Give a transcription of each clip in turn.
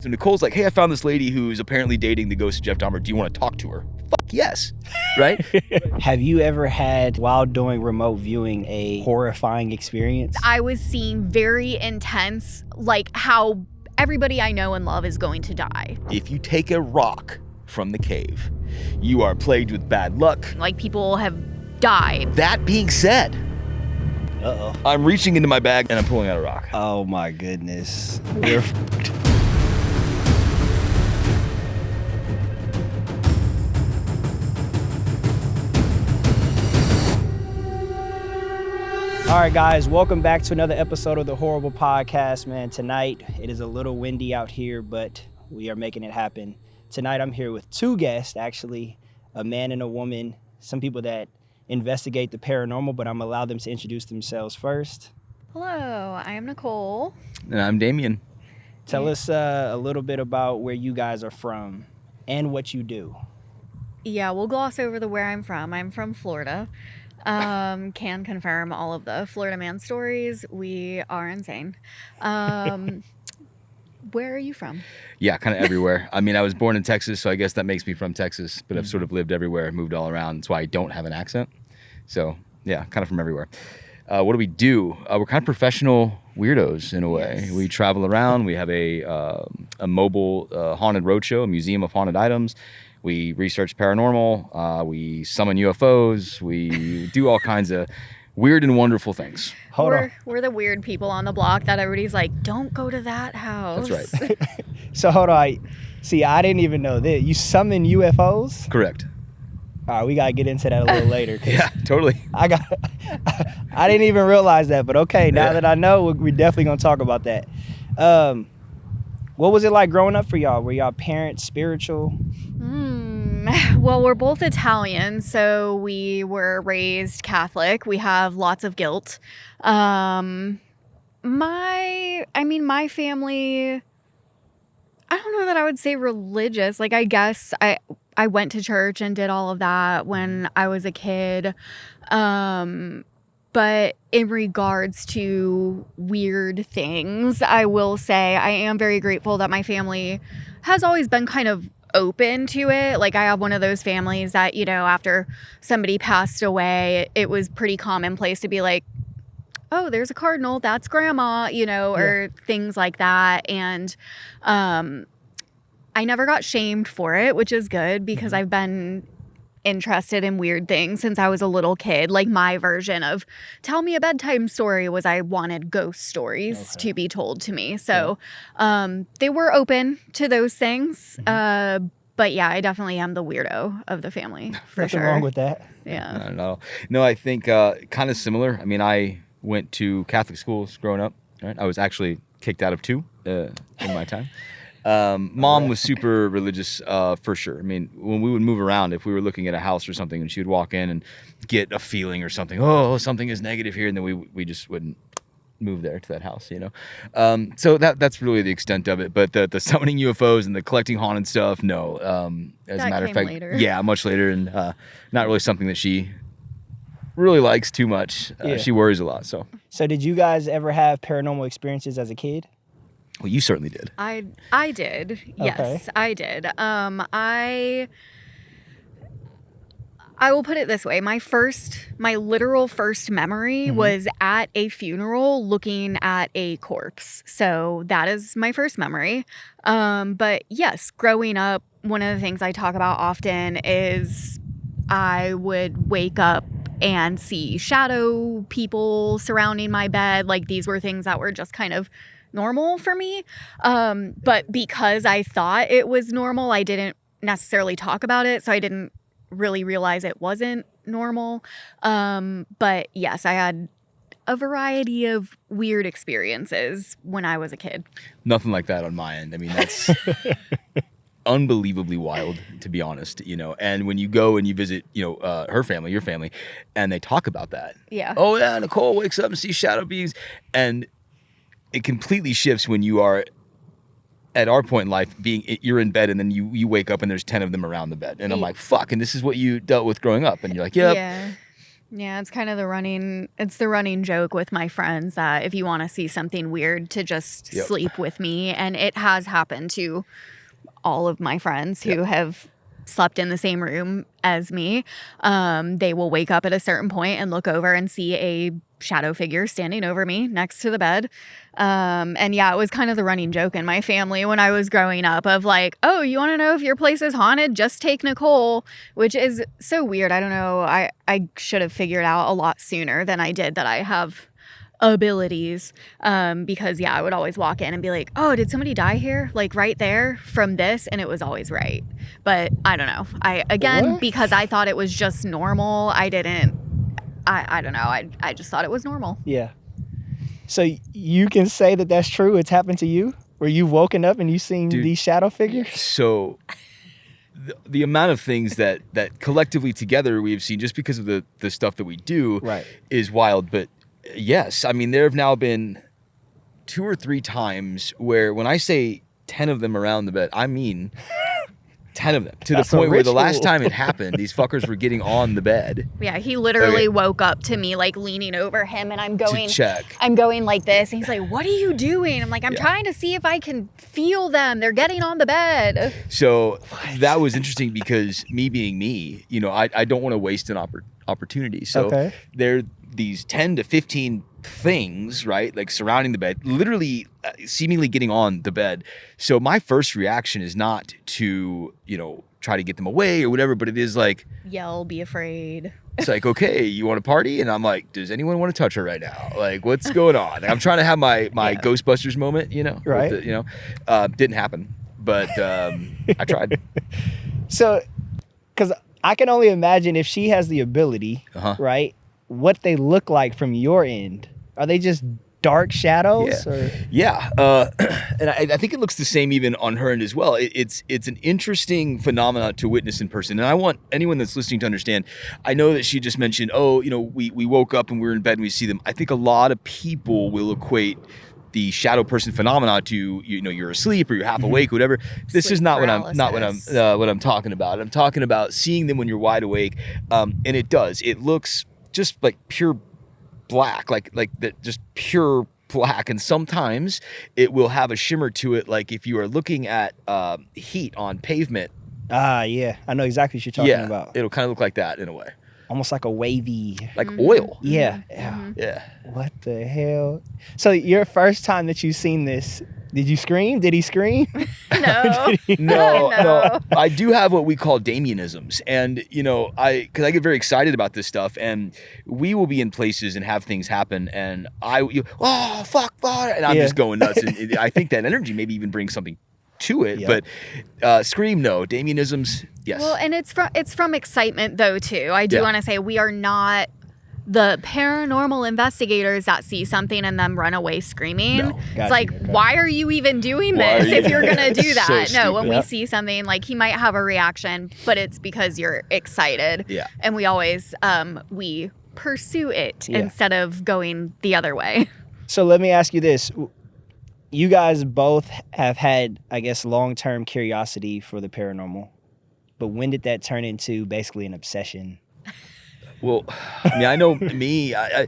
So Nicole's like, hey, I found this lady who's apparently dating the ghost of Jeff Dahmer. Do you want to talk to her? Fuck yes. Right? Have you ever had, while doing remote viewing, a horrifying experience? I was seeing very intense, like how everybody I know and love is going to die. If you take a rock from the cave, you are plagued with bad luck. Like people have died. That being said, Uh-oh. I'm reaching into my bag and I'm pulling out a rock. Oh my goodness. We're fucked. All right, guys, welcome back to another episode of the HORRORble podcast, man. Tonight, it is a little windy out here, but we are making it happen. Tonight, I'm here with two guests, actually, a man and a woman, some people that investigate the paranormal, but I'm going to allow them to introduce themselves first. Hello, I am Nicole. And I'm Damian. Tell us a little bit about where you guys are from and what you do. Yeah, we'll gloss over the where I'm from. I'm from Florida. Can confirm all of the Florida man stories. We are insane. Where are you from? Yeah, kind of everywhere. I mean, I was born in Texas, so I guess that makes me from Texas, but I've sort of lived everywhere, moved all around. That's why I don't have an accent. So, yeah, kind of from everywhere. What do? We're kind of professional weirdos in a way. Yes. We travel around. We have a mobile haunted roadshow, a museum of haunted items. We research paranormal. We summon UFOs. We do all kinds of weird and wonderful things. We're the weird people on the block that everybody's like, don't go to that house. That's right. So hold on. See, I didn't even know that. You summon UFOs? Correct. All right, we got to get into that a little later. Yeah, totally. I didn't even realize that, but okay, now that I know, we're definitely going to talk about that. What was it like growing up for y'all? Were y'all parents spiritual? Well, we're both Italian, so we were raised Catholic. We have lots of guilt. My family, I don't know that I would say religious. Like, I guess I went to church and did all of that when I was a kid. But in regards to weird things, I will say I am very grateful that my family has always been kind of open to it. Like, I have one of those families that, you know, after somebody passed away, it was pretty commonplace to be like, oh, there's a cardinal, that's grandma, you know, or things like that. And I never got shamed for it, which is good because I've been interested in weird things since I was a little kid. Like, my version of tell me a bedtime story was I wanted ghost stories to be told to me. So they were open to those things. But yeah, I definitely am the weirdo of the family for Nothing sure. wrong with that. Yeah. No, I think kind of similar. I mean, I went to Catholic schools growing up. Right? I was actually kicked out of two in my time. Mom was super religious, for sure. I mean, when we would move around, if we were looking at a house or something and she would walk in and get a feeling or something, oh, something is negative here. And then we just wouldn't move there to that house, you know? So that's really the extent of it. But the summoning UFOs and the collecting haunted stuff, no. As a matter of fact, later. yeah, much later. And not really something that she really likes too much. She worries a lot, so. So did you guys ever have paranormal experiences as a kid? Well, you certainly did. I did. Yes, Okay. I did. I will put it this way. My literal first memory was at a funeral looking at a corpse. So that is my first memory. But yes, growing up, one of the things I talk about often is I would wake up and see shadow people surrounding my bed. Like, these were things that were just kind of normal for me. But because I thought it was normal, I didn't necessarily talk about it. So I didn't really realize it wasn't normal. But yes, I had a variety of weird experiences when I was a kid. Nothing like that on my end. I mean, that's unbelievably wild, to be honest, you know. And when you go and you visit, you know, her family, your family, and they talk about that. Yeah. Oh yeah, Nicole wakes up and sees shadow beings, and it completely shifts when you are at our point in life, you're in bed and then you wake up and there's 10 of them around the bed, and I'm like, fuck, and this is what you dealt with growing up, and you're like, yep. Yeah. Yeah, it's kind of the running joke with my friends that if you want to see something weird, to just Yep. sleep with me. And it has happened to all of my friends who have slept in the same room as me. They will wake up at a certain point and look over and see a shadow figure standing over me next to the bed. And yeah, it was kind of the running joke in my family when I was growing up of like, oh, you want to know if your place is haunted? Just take Nicole, which is so weird. I don't know. I should have figured out a lot sooner than I did that I have abilities, because I would always walk in and be like, oh, did somebody die here, like right there from this, and it was always right. But I don't know, because I thought it was just normal. I don't know, I just thought it was normal. Yeah. So you can say that that's true? It's happened to you, where you've woken up and you've seen these shadow figures? So the amount of things that collectively together we've seen just because of the stuff that we do is wild. But yes, I mean, there have now been 2 or 3 times where when I say 10 of them around the bed, I mean 10 of them, to the point where the last time it happened, these fuckers were getting on the bed. Yeah, he literally woke up to me like leaning over him, and I'm going to check. I'm going like this, and he's like, what are you doing? I'm like, I'm trying to see if I can feel them. They're getting on the bed. So that was interesting because me being me, I don't want to waste an opportunity. So there are these 10 to 15 things, right? Like surrounding the bed, literally seemingly getting on the bed. So my first reaction is not to, try to get them away or whatever, but it is like, yell, be afraid. It's like, okay, you want to party? And I'm like, does anyone want to touch her right now? Like, what's going on? I'm trying to have my Ghostbusters moment, right? Didn't happen, but I tried. So, because I can only imagine if she has the ability, right? What they look like from your end. Are they just dark shadows? Yeah. And I think it looks the same even on her end as well. It's an interesting phenomenon to witness in person. And I want anyone that's listening to understand, I know that she just mentioned, we woke up and we were in bed and we see them. I think a lot of people will equate the shadow person phenomena to, you're asleep or you're half awake, whatever. This Sleep is not paralysis. what I'm talking about. I'm talking about seeing them when you're wide awake. And it looks just like pure black, like that, just pure black. And sometimes it will have a shimmer to it, like if you are looking at heat on pavement. Yeah, I know exactly what you're talking about. It'll kind of look like that in a way, almost like a wavy, like oil. Yeah. What the hell? So your first time that you seen this, did you scream? Did he scream? No. No. I do have what we call Damianisms. And, because I get very excited about this stuff, and we will be in places and have things happen, and oh, fuck, and I'm just going nuts. And I think that energy maybe even brings something to it. But scream, no. Damianisms, yes. Well, and it's from excitement, though, too. I do want to say we are not the paranormal investigators that see something and then run away screaming. No. It's like, why are you even doing this if you're going to do that? So when we see something, like he might have a reaction, but it's because you're excited. Yeah. And we always, we pursue it instead of going the other way. So let me ask you this. You guys both have had, I guess, long-term curiosity for the paranormal. But when did that turn into basically an obsession? Well, I mean, I know me. I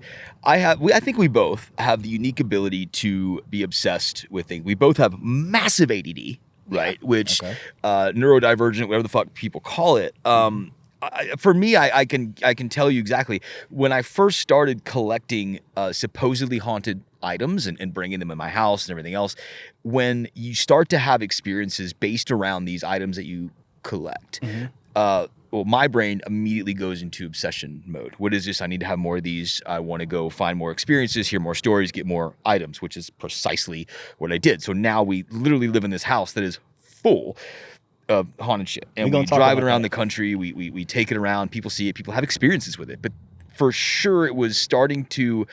think we both have the unique ability to be obsessed with things. We both have massive ADD, right? Which neurodivergent, whatever the fuck people call it. For me, I can tell you exactly when I first started collecting supposedly haunted items and bringing them in my house and everything else. When you start to have experiences based around these items that you collect. Well, my brain immediately goes into obsession mode. What is this? I need to have more of these. I want to go find more experiences, hear more stories, get more items, which is precisely what I did. So now we literally live in this house that is full of haunted shit. And we drive it around the country. We take it around. People see it. People have experiences with it. But for sure, it was starting to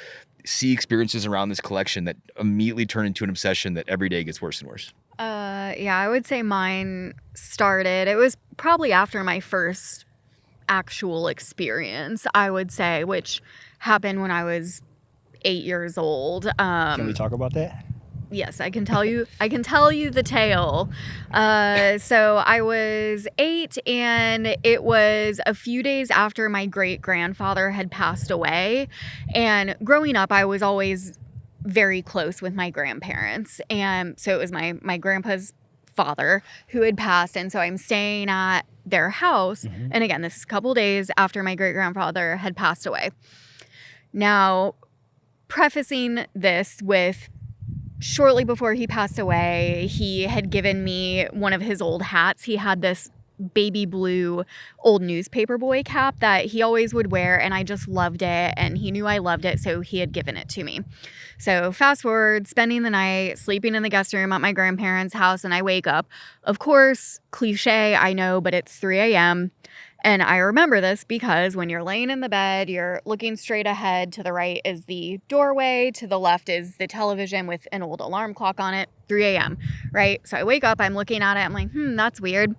see experiences around this collection that immediately turn into an obsession that every day gets worse and worse. I would say mine started, it was probably after my first actual experience, I would say, which happened when I was 8 years old. Can we talk about that? Yes, I can tell you. I can tell you the tale. So I was 8, and it was a few days after my great-grandfather had passed away. And growing up, I was always very close with my grandparents, and so it was my grandpa's father who had passed, and so I'm staying at their house. Mhm. And again, this is a couple days after my great-grandfather had passed away. Now, prefacing this with, shortly before he passed away, he had given me one of his old hats. He had this baby blue old newspaper boy cap that he always would wear, and I just loved it, and he knew I loved it, so he had given it to me. So fast forward, spending the night, sleeping in the guest room at my grandparents' house, and I wake up. Of course, cliche, I know, but it's 3 a.m., and I remember this because when you're laying in the bed, you're looking straight ahead. To the right is the doorway. To the left is the television with an old alarm clock on it. 3 a.m., right? So I wake up, I'm looking at it. I'm like, that's weird.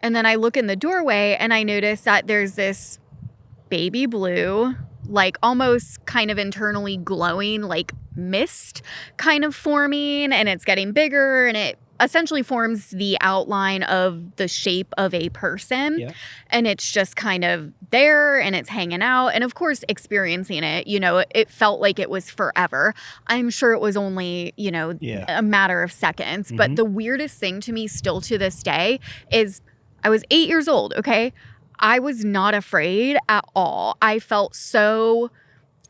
And then I look in the doorway and I notice that there's this baby blue, like almost kind of internally glowing, like mist kind of forming. And it's getting bigger, and it essentially forms the outline of the shape of a person. Yeah. And it's just kind of there, and it's hanging out. And of course, experiencing it, it felt like it was forever. I'm sure it was only, a matter of seconds. Mm-hmm. But the weirdest thing to me still to this day is I was 8 years old, okay? I was not afraid at all. I felt so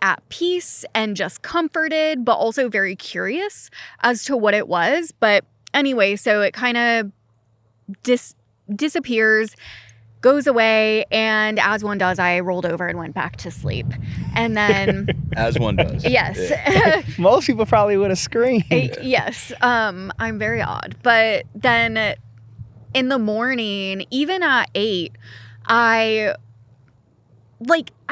at peace and just comforted, but also very curious as to what it was. But anyway, so it kind of disappears, goes away, and as one does, I rolled over and went back to sleep. And then As one does. yes. Yeah. Most people probably would have screamed. Yes. I'm very odd. But then in the morning, even at 8, I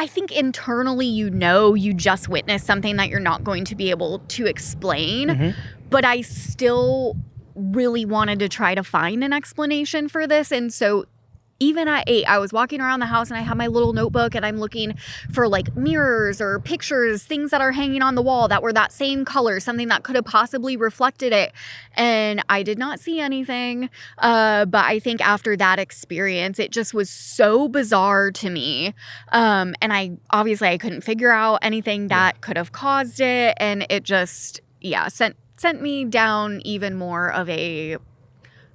think internally, you just witnessed something that you're not going to be able to explain. Mhm. But I still really wanted to try to find an explanation for this. And so even at 8, I was walking around the house, and I have my little notebook, and I'm looking for like mirrors or pictures, things that are hanging on the wall that were that same color, something that could have possibly reflected it. And I did not see anything. But I think after that experience, it just was so bizarre to me. And I couldn't figure out anything that could have caused it. And it just, sent me down even more of a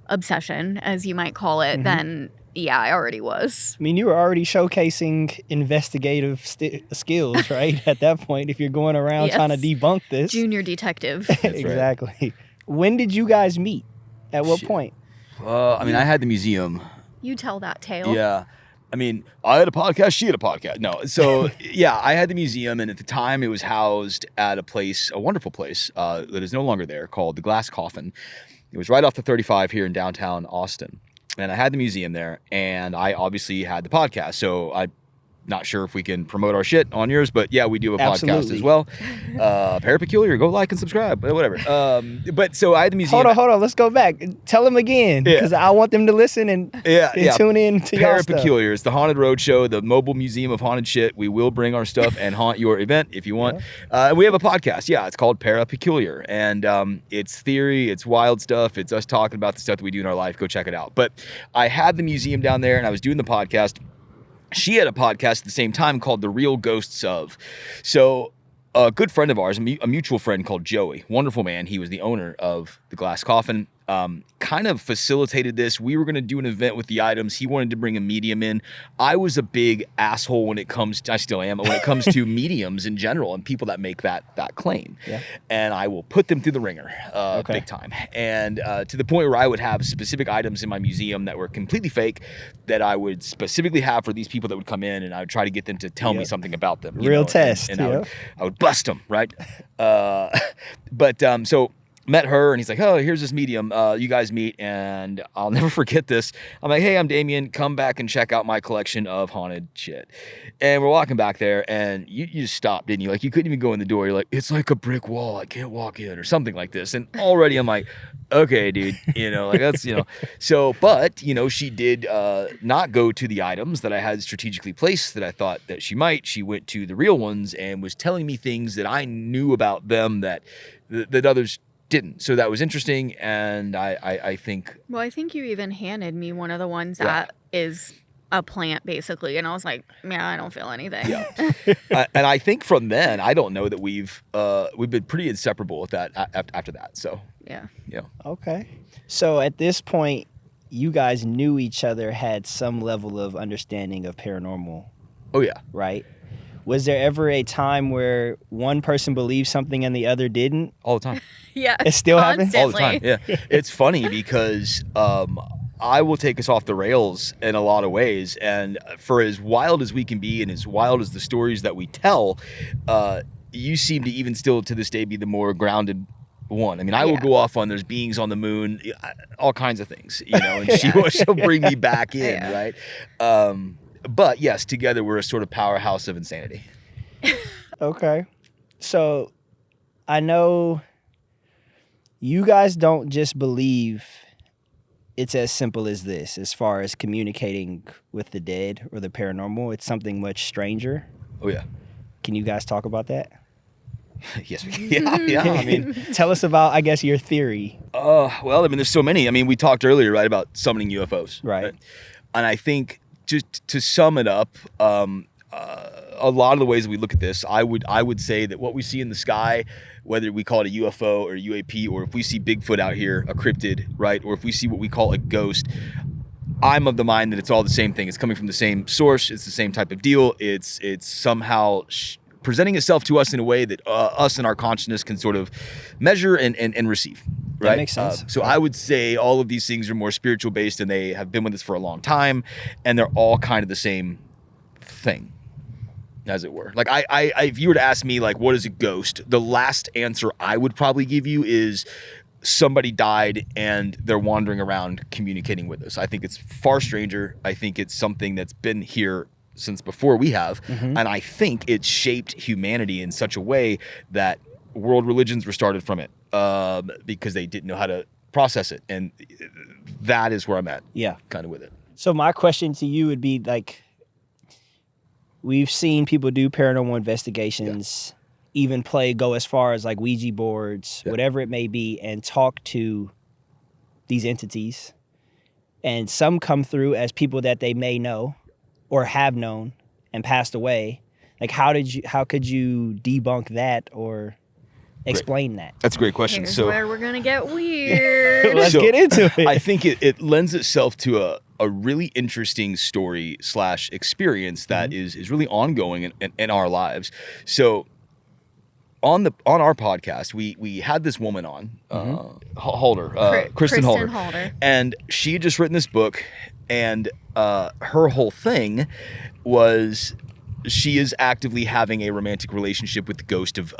obsession, as you might call it, than I already was. I mean, you were already showcasing investigative skills, right? At that point, if you're going around trying to debunk this. Junior detective. Exactly. Right. When did you guys meet? At what point? I had the museum. You tell that tale. Yeah. I had a podcast, she had a podcast. No. So, I had the museum, and at the time it was housed at a wonderful place that is no longer there, called the Glass Coffin. It was right off the 35 here in downtown Austin. And I had the museum there, and I obviously had the podcast. So I'm not sure if we can promote our shit on yours, but we do a podcast as well. Parapeculiar, go like and subscribe, whatever. But so I had the museum. Hold on, let's go back. Tell them again, because I want them to listen and tune in to your stuff. Parapeculiar, it's the Haunted Roadshow, the mobile museum of haunted shit. We will bring our stuff and haunt your event if you want. And we have a podcast. It's called Parapeculiar, and it's theory, it's wild stuff, it's us talking about the stuff that we do in our life. Go check it out. But I had the museum down there, and I was doing the podcast. She had a podcast at the same time called The Real Ghosts Of. So a good friend of ours, a mutual friend called Joey, wonderful man. He was the owner of the Glass Coffin. Kind of facilitated this. We were going to do an event with the items. He wanted to bring a medium in. I was a big asshole when it comes to, I still am, when it comes to mediums in general and people that make that claim. Yeah. And I will put them through the ringer big time. And to the point where I would have specific items in my museum that were completely fake that I would specifically have for these people that would come in, and I would try to get them to tell me something about them. Real test. And I would bust them, right? So met her, and he's like, oh, here's this medium. You guys meet, and I'll never forget this. I'm like, hey, I'm Damian. Come back and check out my collection of haunted shit. And we're walking back there, and you just stopped, didn't you? Like, you couldn't even go in the door. You're like, it's like a brick wall. I can't walk in, or something like this. And already I'm like, okay, dude, that's, So, but, she did not go to the items that I had strategically placed that I thought that she might. She went to the real ones and was telling me things that I knew about them that others didn't. So that was interesting, and I think... Well, I think you even handed me one of the ones Yeah. that is a plant, basically, and I was like, yeah, I don't feel anything. Yeah. And I think from then, I don't know that we've been pretty inseparable with that after that. So Yeah. yeah. Okay. So at this point, you guys knew each other, had some level of understanding of paranormal, Oh yeah. right? Was there ever a time where one person believed something and the other didn't? All the time. Yeah. It still happens? All the constantly. time. Yeah. It's funny because I will take us off the rails in a lot of ways, and for as wild as we can be and as wild as the stories that we tell, you seem to even still to this day be the more grounded one. I mean, I will Yeah. go off on there's beings on the moon, all kinds of things, and she'll bring me back in, Yeah. right? But yes, together we're a sort of powerhouse of insanity. Okay. So I know you guys don't just believe it's as simple as this, as far as communicating with the dead or the paranormal. It's something much stranger. Oh yeah. Can you guys talk about that? Yes, we can. Yeah. I mean, Tell us about, I guess, your theory. well, I mean, there's so many. I mean, we talked earlier, right, about summoning UFOs. Right. And I think just to sum it up, a lot of the ways we look at this, I would say that what we see in the sky, whether we call it a UFO or a UAP, or if we see Bigfoot out here, a cryptid, right, or if we see what we call a ghost, I'm of the mind that it's all the same thing. It's coming from the same source. It's the same type of deal. It's somehow presenting itself to us in a way that us and our consciousness can sort of measure and receive. Right? That makes sense. So I would say all of these things are more spiritual based, and they have been with us for a long time, and they're all kind of the same thing, as it were. Like I if you were to ask me, like, what is a ghost? The last answer I would probably give you is somebody died and they're wandering around communicating with us. I think it's far stranger. I think it's something that's been here since before we have, and I think it shaped humanity in such a way that world religions were started from it, because they didn't know how to process it, and that is where I'm at. Yeah. Kind of with it. So my question to you would be, like, we've seen people do paranormal investigations, even go as far as like Ouija boards, whatever it may be, and talk to these entities. And some come through as people that they may know or have known and passed away. Like, how could you debunk that or explain that? That's a great question. Here's So where we're gonna get weird. Let's So, get into it. I think it lends itself to a really interesting story / experience that is really ongoing in our lives. So on our podcast, we had this woman on, Halder, Kristen Halder, and she had just written this book, and her whole thing was she is actively having a romantic relationship with the ghost of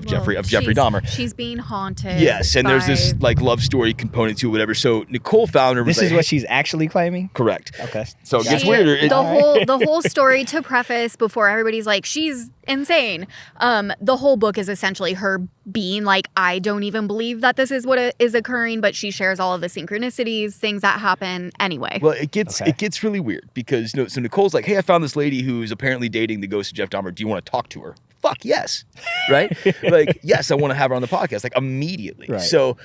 Jeffrey Dahmer. She's being haunted. Yes, and there's this by- like love story component to it, whatever. So Nicole found her. This was is like, what she's actually claiming? correct. Okay. So it gets She- weirder. The whole story, to preface before everybody's like, she's insane. The whole book is essentially her being like, I don't even believe that this is what is occurring, but she shares all of the synchronicities, things that happen anyway. Well, it gets really weird because so Nicole's like, hey, I found this lady who's apparently dating the ghost of Jeff Dahmer. Do you want to talk to her? Fuck yes, right? Like, yes, I want to have her on the podcast, like, immediately. Right. So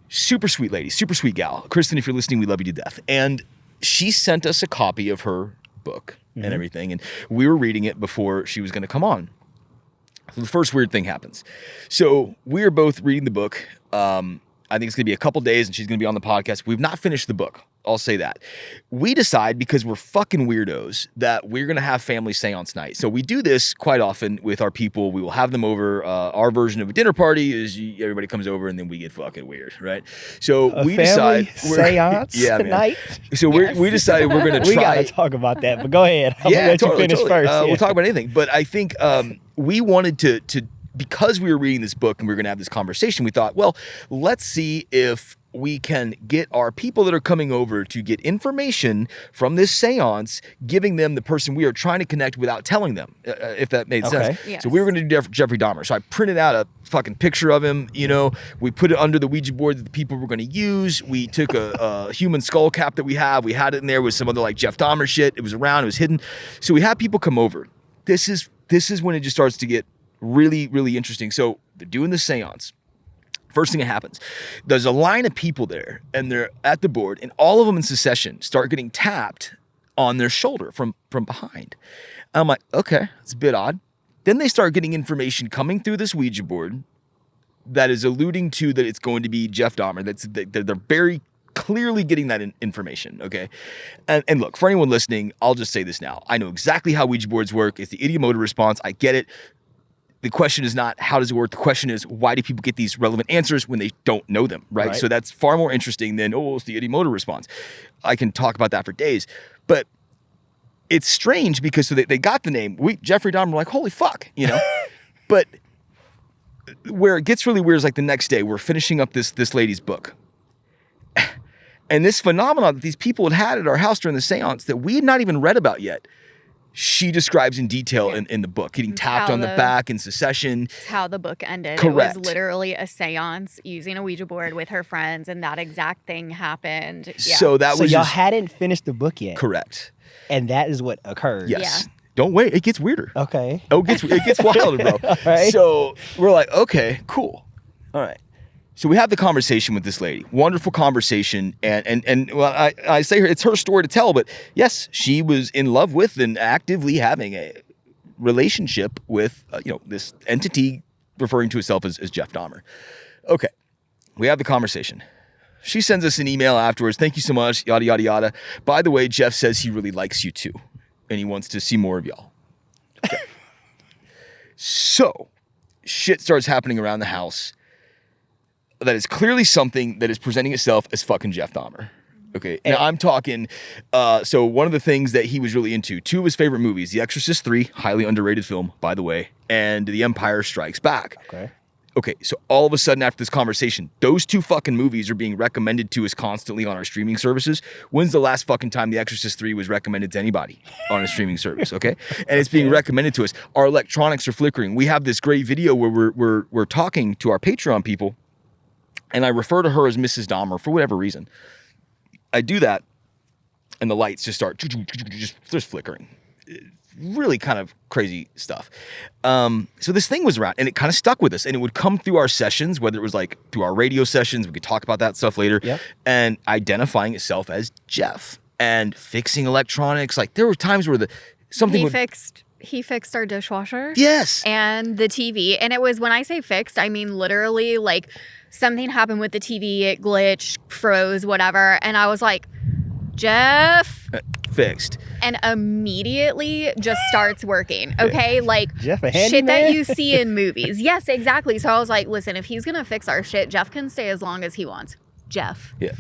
super sweet lady, super sweet gal. Kristen, if you're listening, we love you to death. And she sent us a copy of her book and everything, and we were reading it before she was going to come on. So the first weird thing happens. So we're both reading the book. I think it's going to be a couple days and she's going to be on the podcast. We've not finished the book. I'll say that. We decide, because we're fucking weirdos, that we're going to have family seance night. So we do this quite often with our people. We will have them over. Our version of a dinner party is everybody comes over and then we get fucking weird, right? So we decide. Seance man. night? So we decided we're going to try. We got to talk about that, but go ahead. I'm going to let you finish first. We'll talk about anything. But I think we wanted to because we were reading this book and we were going to have this conversation, we thought, well, let's see if we can get our people that are coming over to get information from this seance, giving them the person we are trying to connect without telling them, if that made sense. Yes. So we were going to do Jeffrey Dahmer. So I printed out a fucking picture of him, we put it under the Ouija board that the people were going to use. We took a human skull cap that we have. We had it in there with some other like Jeff Dahmer shit. It was around, it was hidden. So we had people come over. This is when it just starts to get really, really interesting. So they're doing the seance. First thing that happens, there's a line of people there, and they're at the board, and all of them in succession start getting tapped on their shoulder from behind. And I'm like, okay, it's a bit odd. Then they start getting information coming through this Ouija board that is alluding to that it's going to be Jeff Dahmer. They're very clearly getting that information, okay? And look, for anyone listening, I'll just say this now. I know exactly how Ouija boards work. It's the ideomotor response. I get it. The question is not how does it work? The question is why do people get these relevant answers when they don't know them, right? So that's far more interesting than, it's the ideomotor response. I can talk about that for days. But it's strange because so they got the name. Jeffrey Dahmer, like, holy fuck, But where it gets really weird is like the next day, we're finishing up this lady's book. And this phenomenon that these people had at our house during the seance that we had not even read about yet, she describes in detail in the book, getting tapped on the back in succession. It's how the book ended. Correct. It was literally a seance using a Ouija board with her friends, and that exact thing happened. Yeah. So y'all hadn't finished the book yet. Correct. And that is what occurred. Yes. Yeah. Don't wait. It gets weirder. Okay. Oh, it gets wilder, bro. All right. So we're like, okay, cool. All right. So we have the conversation with this lady. Wonderful conversation. And well, I say it's her story to tell, but yes, she was in love with and actively having a relationship with, this entity referring to itself as Jeff Dahmer. Okay. We have the conversation. She sends us an email afterwards. Thank you so much. Yada, yada, yada. By the way, Jeff says he really likes you too. And he wants to see more of y'all. Okay. So shit starts happening around the house. That is clearly something that is presenting itself as fucking Jeff Dahmer. Okay. Now I'm talking, so one of the things that he was really into, two of his favorite movies, The Exorcist 3, highly underrated film, by the way, and The Empire Strikes Back. Okay. So all of a sudden after this conversation, those two fucking movies are being recommended to us constantly on our streaming services. When's the last fucking time The Exorcist 3 was recommended to anybody on a streaming service? Okay. And it's being recommended to us. Our electronics are flickering. We have this great video where we're talking to our Patreon people. And I refer to her as Mrs. Dahmer for whatever reason. I do that, and the lights just start just flickering. Really kind of crazy stuff. So this thing was around, and it kind of stuck with us. And it would come through our sessions, whether it was like through our radio sessions. We could talk about that stuff later. Yep. And identifying itself as Jeff and fixing electronics. Like there were times where He fixed our dishwasher. Yes. And the TV. And it was, when I say fixed, I mean literally like something happened with the TV, it glitched, froze, whatever. And I was like, Jeff. Fixed. And immediately just starts working. Okay. Like Jeff, a shit handyman? that you see in movies. Yes, exactly. So I was like, listen, if he's going to fix our shit, Jeff can stay as long as he wants. Jeff. Yeah.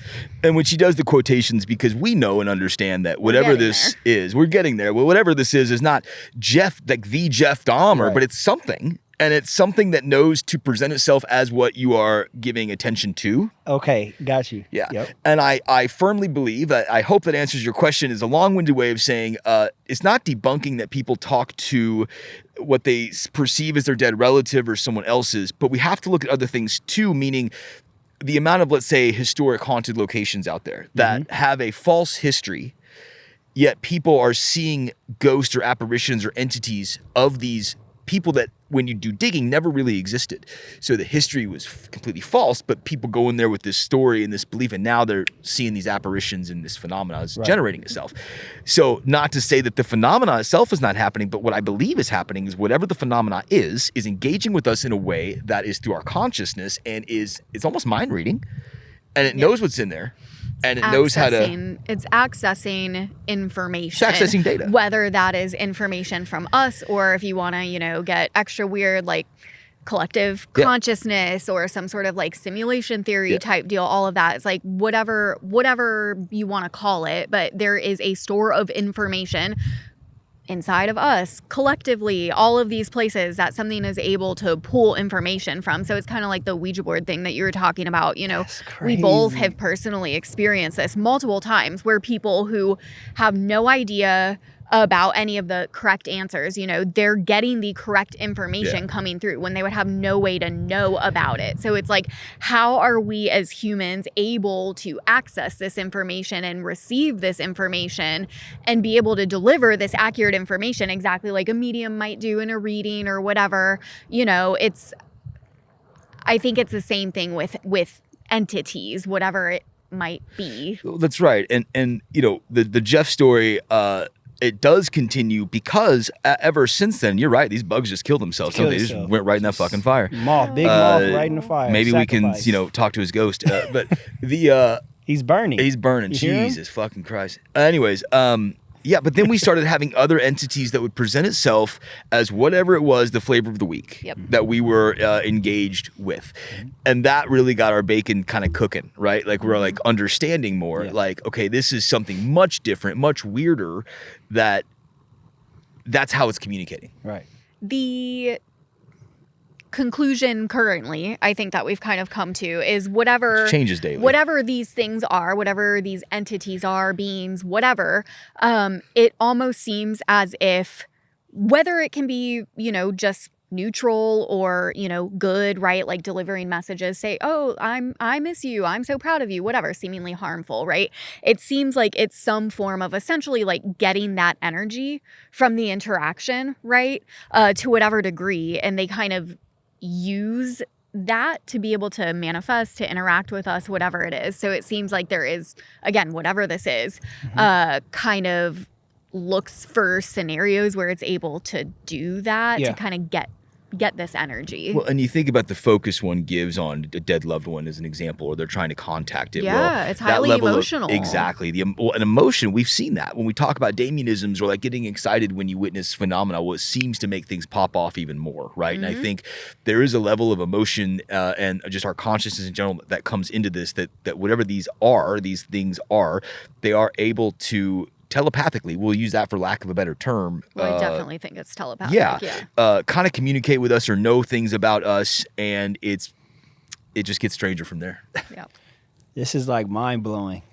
And when she does the quotations, because we know and understand that whatever this is, we're getting there. Well, whatever this is not Jeff, like the Jeff Dahmer, but it's something. And it's something that knows to present itself as what you are giving attention to. Okay, got you. Yeah. Yep. And I firmly believe, I hope that answers your question, is a long-winded way of saying it's not debunking that people talk to what they perceive as their dead relative or someone else's, but we have to look at other things too, meaning the amount of, let's say, historic haunted locations out there that have a false history, yet people are seeing ghosts or apparitions or entities of these people that, when you do digging, never really existed. So the history was completely false, but people go in there with this story and this belief, and now they're seeing these apparitions and this phenomena is generating itself. So not to say that the phenomena itself is not happening, but what I believe is happening is whatever the phenomena is engaging with us in a way that is through our consciousness and it's almost mind reading, and it knows what's in there. And it knows how to... It's accessing information. It's accessing data. Whether that is information from us, or if you want to, get extra weird, like collective consciousness or some sort of like simulation theory type deal, all of that. It's like whatever you want to call it, but there is a store of information inside of us, collectively, all of these places that something is able to pull information from. So it's kind of like the Ouija board thing that you were talking about. We both have personally experienced this multiple times, where people who have no idea about any of the correct answers, they're getting the correct information coming through when they would have no way to know about it. So it's like, how are we as humans able to access this information and receive this information and be able to deliver this accurate information exactly like a medium might do in a reading or whatever? I think it's the same thing with entities, whatever it might be. That's right. And you know, the Jeff story, it does continue because ever since then, you're right, these bugs just killed themselves. So they just went right in that fucking fire. Big moth right in the fire. Maybe Sacrifice. we can, you know, talk to his ghost. But the he's burning. He's burning. You hear him? Jesus fucking Christ. Anyways, yeah, but then we started having other entities that would present itself as whatever it was, the flavor of the week that we were engaged with. And that really got our bacon kind of cooking, right? Like we're like understanding more, like, okay, this is something much different, much weirder, that's how it's communicating. Right. The conclusion currently, I think that we've kind of come to is whatever changes daily. Whatever these things are, whatever these entities are, beings, whatever, it almost seems as if whether it can be, you know, just neutral or, you know, good, right? Like delivering messages, say, oh, I miss you, I'm so proud of you, whatever, seemingly harmful, right? It seems like it's some form of essentially like getting that energy from the interaction, right? To whatever degree. And they kind of use that to be able to manifest, to interact with us, whatever it is. So it seems like there is, again, whatever this is, kind of looks for scenarios where it's able to do that, to kind of get this energy. Well, and you think about the focus one gives on a dead loved one as an example, or they're trying to contact it. Yeah, well, it's highly emotional. Exactly. An emotion, we've seen that. When we talk about Damianisms or like getting excited when you witness phenomena, well, it seems to make things pop off even more, right? And I think there is a level of emotion and just our consciousness in general that comes into this, that whatever these things are, they are able to telepathically, we'll use that for lack of a better term. Well, I definitely think it's telepathic. Kind of communicate with us or know things about us, and it just gets stranger from there. Yeah. This is like mind blowing.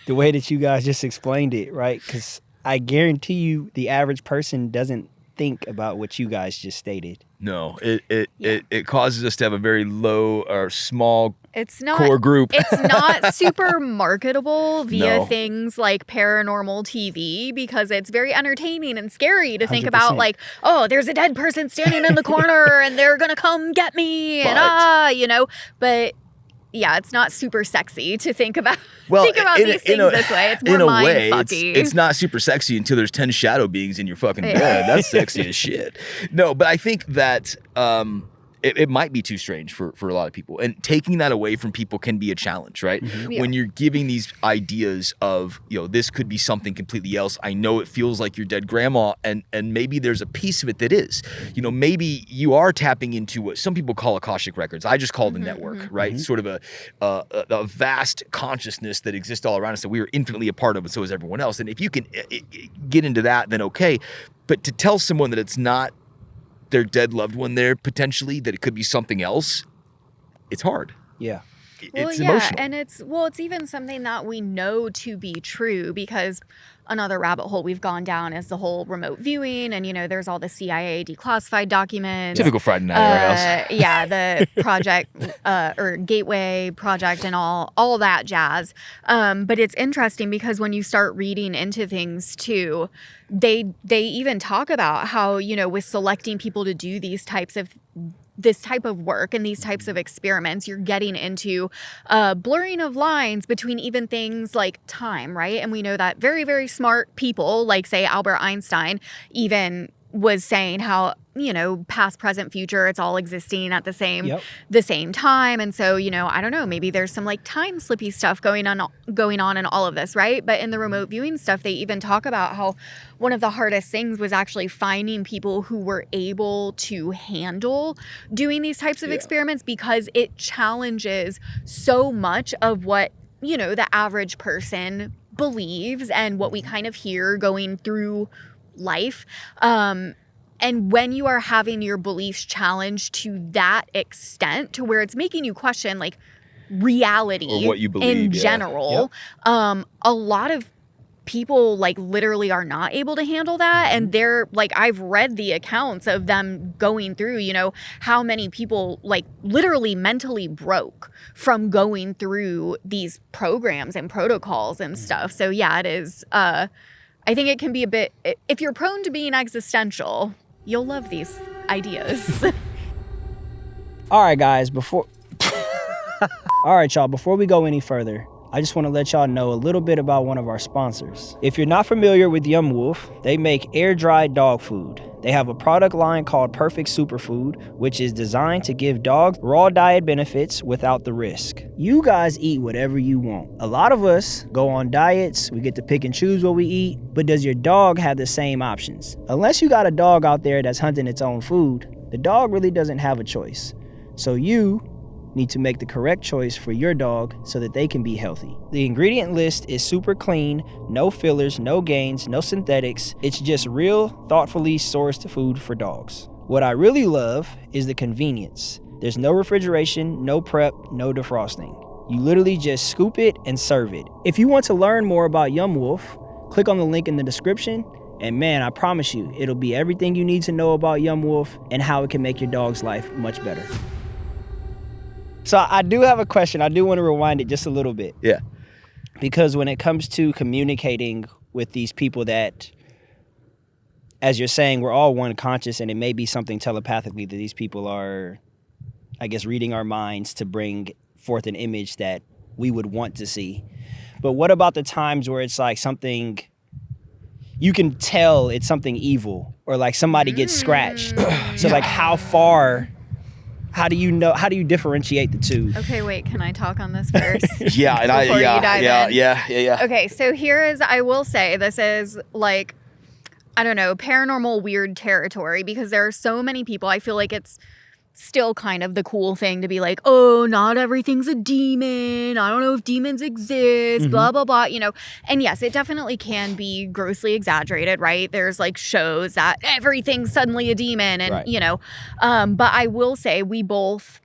The way that you guys just explained it, right? Because I guarantee you, the average person doesn't think about what you guys just stated. No, it causes us to have a very low or small It's not core group. It's not super marketable via things like paranormal TV, because it's very entertaining and scary to think 100%. about, like, oh, there's a dead person standing in the corner and they're gonna come get me, and you know. But yeah, it's not super sexy to think about. Think about these things this way. It's more mind fucky. It's not super sexy until there's 10 shadow beings in your fucking bed. That's sexy as shit. No, but I think that it might be too strange for a lot of people, and taking that away from people can be a challenge, right? When you're giving these ideas of, you know, this could be something completely else. I know it feels like your dead grandma, and maybe there's a piece of it that is, you know, maybe you are tapping into what some people call Akashic records. I just call the network, right? Sort of a vast consciousness that exists all around us that we are infinitely a part of, and so is everyone else. And if you can get into that, then okay. But to tell someone that it's not their dead loved one there, potentially, that it could be something else, it's hard. Yeah. It's emotional. And it's even something that we know to be true, because another rabbit hole we've gone down is the whole remote viewing, and, you know, there's all the CIA declassified documents. Typical Friday night else. Yeah, the project or Gateway Project and all that jazz. But it's interesting because when you start reading into things too, they even talk about how, you know, with selecting people to do this type of work and these types of experiments, you're getting into blurring of lines between even things like time, right? And we know that very, very smart people, like, say, Albert Einstein, even was saying how, you know, past, present, future, it's all existing at the same time. And so, you know, I don't know, maybe there's some like time slippy stuff going on in all of this, right? But in the remote viewing stuff, they even talk about how one of the hardest things was actually finding people who were able to handle doing these types of experiments, because it challenges so much of what, you know, the average person believes and what we kind of hear going through life. And when you are having your beliefs challenged to that extent, to where it's making you question like reality or what you believe in general, a lot of people like literally are not able to handle that. And they're like, I've read the accounts of them going through, you know, how many people like literally mentally broke from going through these programs and protocols and stuff. So yeah, it is, I think it can be a bit, if you're prone to being existential, you'll love these ideas. All right, guys, all right, y'all, before we go any further, I just want to let y'all know a little bit about one of our sponsors. If you're not familiar with Yumwoof, they make air-dried dog food. They have a product line called Perfect Superfood, which is designed to give dogs raw diet benefits without the risk. You guys eat whatever you want. A lot of us go on diets, we get to pick and choose what we eat, but does your dog have the same options? Unless you got a dog out there that's hunting its own food, the dog really doesn't have a choice. So you need to make the correct choice for your dog so that they can be healthy. The ingredient list is super clean, no fillers, no gains, no synthetics. It's just real, thoughtfully sourced food for dogs. What I really love is the convenience. There's no refrigeration, no prep, no defrosting. You literally just scoop it and serve it. If you want to learn more about Yumwoof, click on the link in the description, and man, I promise you, it'll be everything you need to know about Yumwoof and how it can make your dog's life much better. So I do have a question. I do want to rewind it just a little bit. Yeah. Because when it comes to communicating with these people that, as you're saying, we're all one conscious, and it may be something telepathically that these people are, I guess, reading our minds to bring forth an image that we would want to see. But what about the times where it's like something, you can tell it's something evil, or like somebody gets scratched? So like how do you know? How do you differentiate the two? Okay, wait. Can I talk on this first? Yeah, and yeah. Okay, so I will say this is like, I don't know, paranormal weird territory, because there are so many people. I feel like it's still kind of the cool thing to be like, oh, not everything's a demon. I don't know if demons exist, blah, blah, blah, you know. And yes, it definitely can be grossly exaggerated, right? There's like shows that everything's suddenly a demon and, right. you know. But I will say we both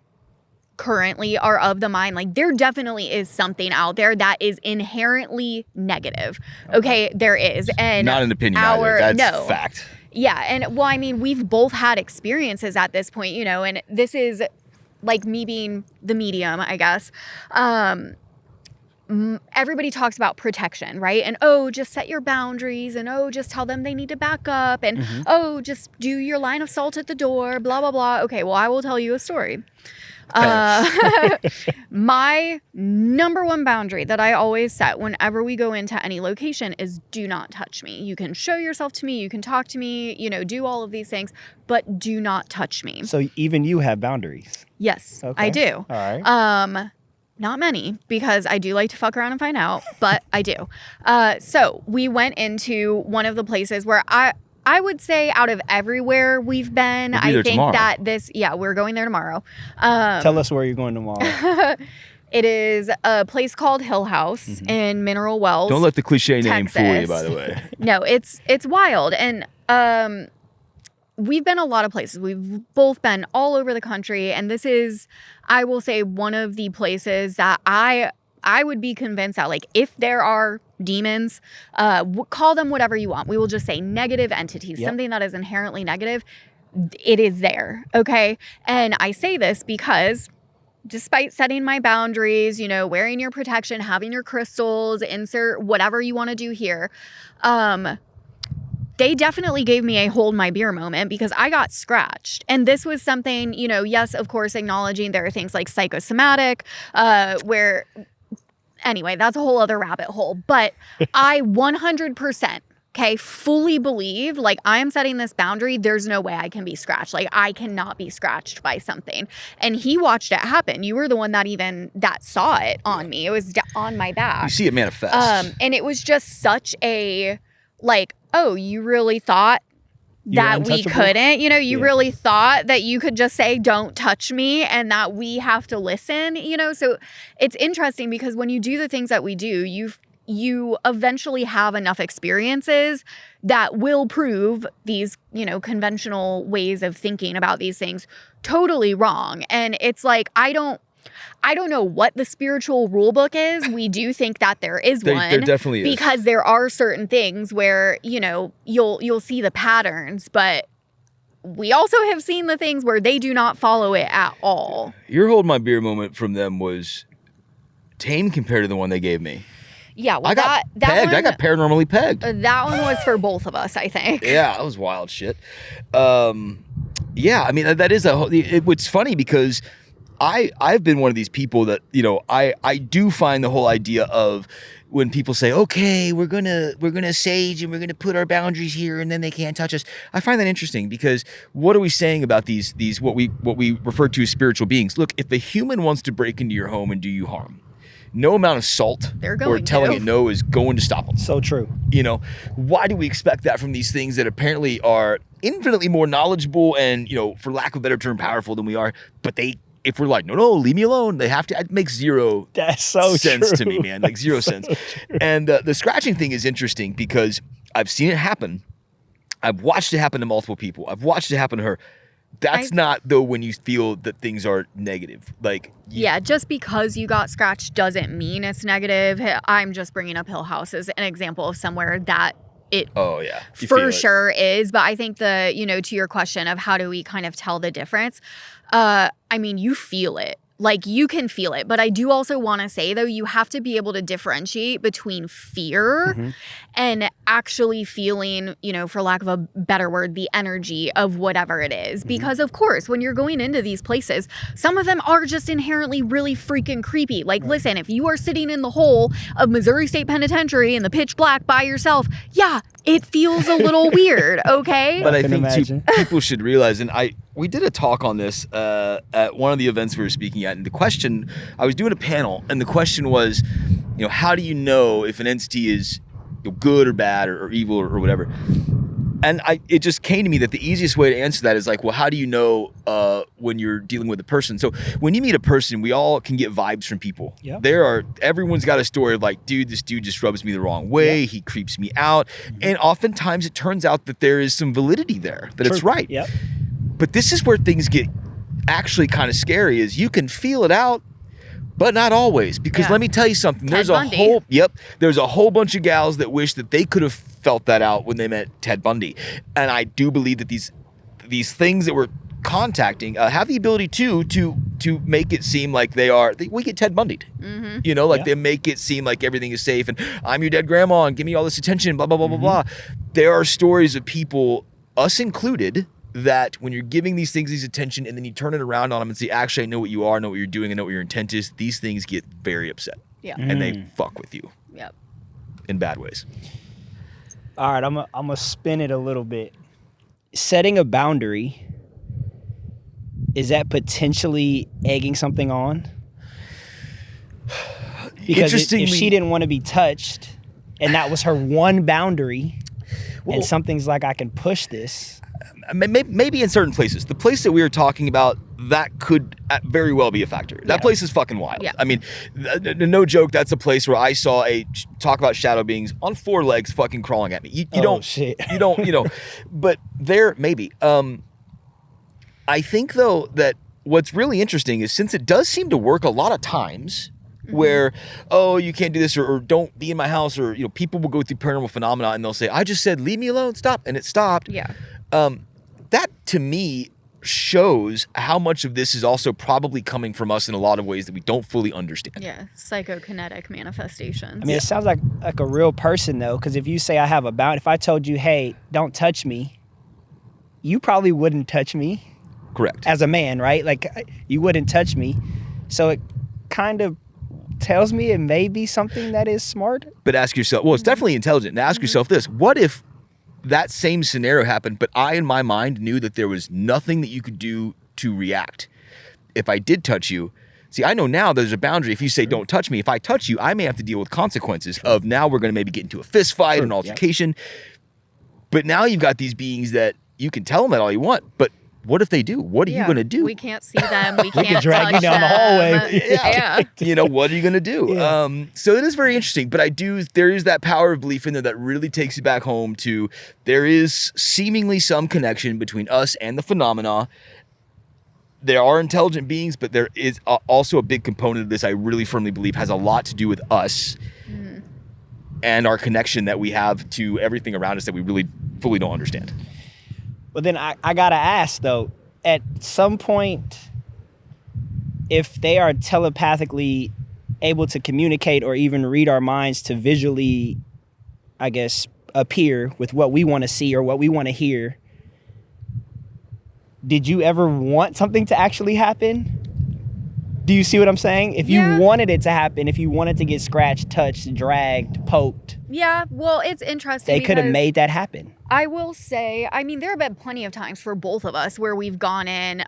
currently are of the mind, like there definitely is something out there that is inherently negative. Okay, there is. And not an opinion either. That's fact. Yeah, and well, I mean, we've both had experiences at this point, you know, and this is like me being the medium, I guess. Everybody talks about protection, right? And oh, just set your boundaries, and oh, just tell them they need to back up, and oh, just do your line of salt at the door, blah, blah, blah. Okay, well, I will tell you a story. My number one boundary that I always set whenever we go into any location is do not touch me. You can show yourself to me, you can talk to me, you know, do all of these things, but do not touch me. So even you have boundaries? Yes, okay. I do. All right. Not many, because I do like to fuck around and find out, but I do. So we went into one of the places where I would say out of everywhere we've been, I think tomorrow. that we're going there tomorrow. Tell us where you're going tomorrow. It is a place called Hill House in Mineral Wells. Don't let the cliche name Texas. fool you, by the way. No, it's wild. And we've been a lot of places. We've both been all over the country. And this is, I will say, one of the places that I would be convinced that, like, if there are demons, call them whatever you want. We will just say negative entities, something that is inherently negative. It is there, okay? And I say this because despite setting my boundaries, you know, wearing your protection, having your crystals, insert whatever you want to do here, they definitely gave me a hold my beer moment because I got scratched. And this was something, you know, yes, of course, acknowledging there are things like psychosomatic, where... Anyway, that's a whole other rabbit hole. But I 100%, fully believe, like, I am setting this boundary. There's no way I can be scratched. Like, I cannot be scratched by something. And he watched it happen. You were the one that saw it on me. It was on my back. You see it manifest. And it was just such a, like, oh, you really thought that we couldn't, you know, you really thought that you could just say, don't touch me, and that we have to listen, you know? So it's interesting because when you do the things that we do, you eventually have enough experiences that will prove these, you know, conventional ways of thinking about these things totally wrong. And it's like, I don't know what the spiritual rule book is. We do think that there is one. There definitely is. Because there are certain things where, you know, you'll see the patterns, but we also have seen the things where they do not follow it at all. Your hold my beer moment from them was tame compared to the one they gave me. Yeah, well, I got pegged. I got paranormally pegged. That one was for both of us, I think. Yeah, that was wild shit. Yeah, I mean, that is it's funny because I've been one of these people that, you know, I do find the whole idea of when people say, okay, we're gonna sage and we're gonna put our boundaries here and then they can't touch us. I find that interesting because what are we saying about these what we refer to as spiritual beings? Look, if a human wants to break into your home and do you harm, no amount of salt or telling it no is going to stop them. So true. You know, why do we expect that from these things that apparently are infinitely more knowledgeable and, you know, for lack of a better term, powerful than we are? But if we're like, no, leave me alone, they have to. It makes zero sense to me, man. Like zero sense. And the scratching thing is interesting because I've seen it happen. I've watched it happen to multiple people. I've watched it happen to her. That's not, though, when you feel that things are negative. Like, yeah, just because you got scratched doesn't mean it's negative. I'm just bringing up Hill House as an example of somewhere that it for sure is. But I think to your question of how do we kind of tell the difference, I mean, you feel it. Like, you can feel it. But I do also want to say, though, you have to be able to differentiate between fear and actually feeling, you know, for lack of a better word, the energy of whatever it is. Because, of course, when you're going into these places, some of them are just inherently really freaking creepy. Like, listen, if you are sitting in the hole of Missouri State Penitentiary in the pitch black by yourself, yeah, it feels a little weird, okay? But I think people should realize, and we did a talk on this at one of the events we were speaking at, and the question, I was doing a panel, and the question was, you know, how do you know if an entity is good or bad or evil or whatever? And it just came to me that the easiest way to answer that is like, well, how do you know when you're dealing with a person? So when you meet a person, we all can get vibes from people. Yep. Everyone's got a story of like, dude, this dude just rubs me the wrong way. Yep. He creeps me out. And oftentimes it turns out that there is some validity there, that it's right. Yep. But this is where things get actually kind of scary, is you can feel it out, but not always. Because let me tell you something. There's a whole bunch of gals that wish that they could have felt that out when they met Ted Bundy. And I do believe that these things that we're contacting have the ability to make it seem like we get Ted Bundy'd. You know, like they make it seem like everything is safe and I'm your dead grandma and give me all this attention, blah, blah, blah, blah, blah. There are stories of people, us included, that when you're giving these things these attention and then you turn it around on them and say, actually, I know what you are, I know what you're doing, I know what your intent is, these things get very upset. Yeah. And they fuck with you. Yep. In bad ways. All right, I'm gonna spin it a little bit. Setting a boundary, is that potentially egging something on? Because if she didn't want to be touched and that was her one boundary, and something's like, I can push this. Maybe in certain places. The place that we were talking about, that could very well be a factor. That place is fucking wild. Yeah. I mean, no joke, that's a place where I saw talk about shadow beings on 4 legs fucking crawling at me. You don't, but there, maybe. I think, though, that what's really interesting is since it does seem to work a lot of times, where, oh, you can't do this or don't be in my house, or, you know, people will go through paranormal phenomena and they'll say, I just said, leave me alone, stop. And it stopped. Yeah. That to me shows how much of this is also probably coming from us in a lot of ways that we don't fully understand. Yeah, psychokinetic manifestations. I mean, it sounds like a real person, though, because if you say I have a boundary, if I told you, hey, don't touch me, you probably wouldn't touch me. Correct. As a man, right? Like, you wouldn't touch me. So it kind of tells me it may be something that is smart. But ask yourself, well, it's definitely intelligent. Now ask yourself this: what if that same scenario happened, but I, in my mind, knew that there was nothing that you could do to react? If I did touch you, see, I know now there's a boundary. If you say, don't touch me, if I touch you, I may have to deal with consequences of now we're going to maybe get into a fist fight, an altercation. But now you've got these beings that you can tell them that all you want, but what if they do? What are you going to do? We can't see them. We can't drag you down the hallway. You know, what are you going to do? Yeah. So it is very interesting, but there is that power of belief in there that really takes you back home to, there is seemingly some connection between us and the phenomena. There are intelligent beings, but there is also a big component of this, I really firmly believe, has a lot to do with us and our connection that we have to everything around us that we really fully don't understand. But then I gotta ask, though, at some point, if they are telepathically able to communicate or even read our minds to visually, I guess, appear with what we want to see or what we want to hear, did you ever want something to actually happen? Do you see what I'm saying? If Yeah. you wanted it to happen, if you wanted to get scratched, touched, dragged, poked, Yeah, well, it's interesting. they could have because made that happen. I will say, I mean, there have been plenty of times for both of us where we've gone in,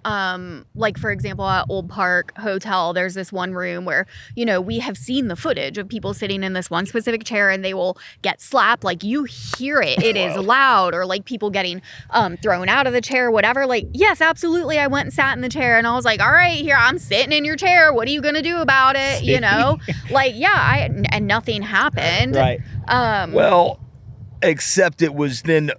like, for example, at Old Park Hotel, there's this one room where, you know, we have seen the footage of people sitting in this one specific chair and they will get slapped. Like, you hear it. It is loud. Or, like, people getting thrown out of the chair, whatever. Like, yes, absolutely. I went and sat in the chair and I was like, all right, here, I'm sitting in your chair. What are you going to do about it? You know? Like, yeah, and nothing happened. Right. Well, except it was then,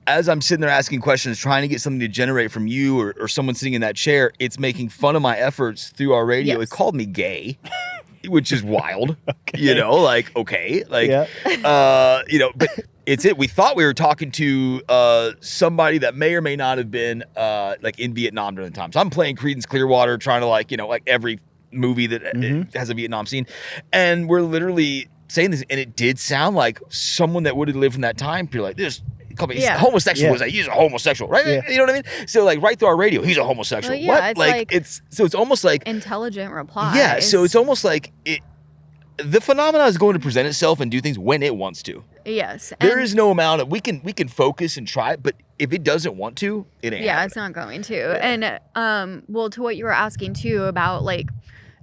as I'm sitting there asking questions, trying to get something to generate from you or someone sitting in that chair, it's making fun of my efforts through our radio. Yes. It called me gay, which is wild. Okay. You know, like, okay. Like, Yeah. you know, but it's it. We thought we were talking to somebody that may or may not have been like in Vietnam during the time. So I'm playing Creedence Clearwater, trying to, like, you know, like every movie that has a Vietnam scene. And we're literally saying this, and it did sound like someone that would have lived in that time period. Like, this, he's homosexual. Yeah. Was like, he's a homosexual, right? Yeah. You know what I mean? So, like, right through our radio, he's a homosexual. Well, yeah, what? it's Like, it's almost like, intelligent replies. yeah. So it's almost like the phenomena is going to present itself and do things when it wants to. Yes. There is no amount of we can focus and try, but if it doesn't want to, it ain't. Yeah, happening. it's not going to. And well, to what you were asking too about, like,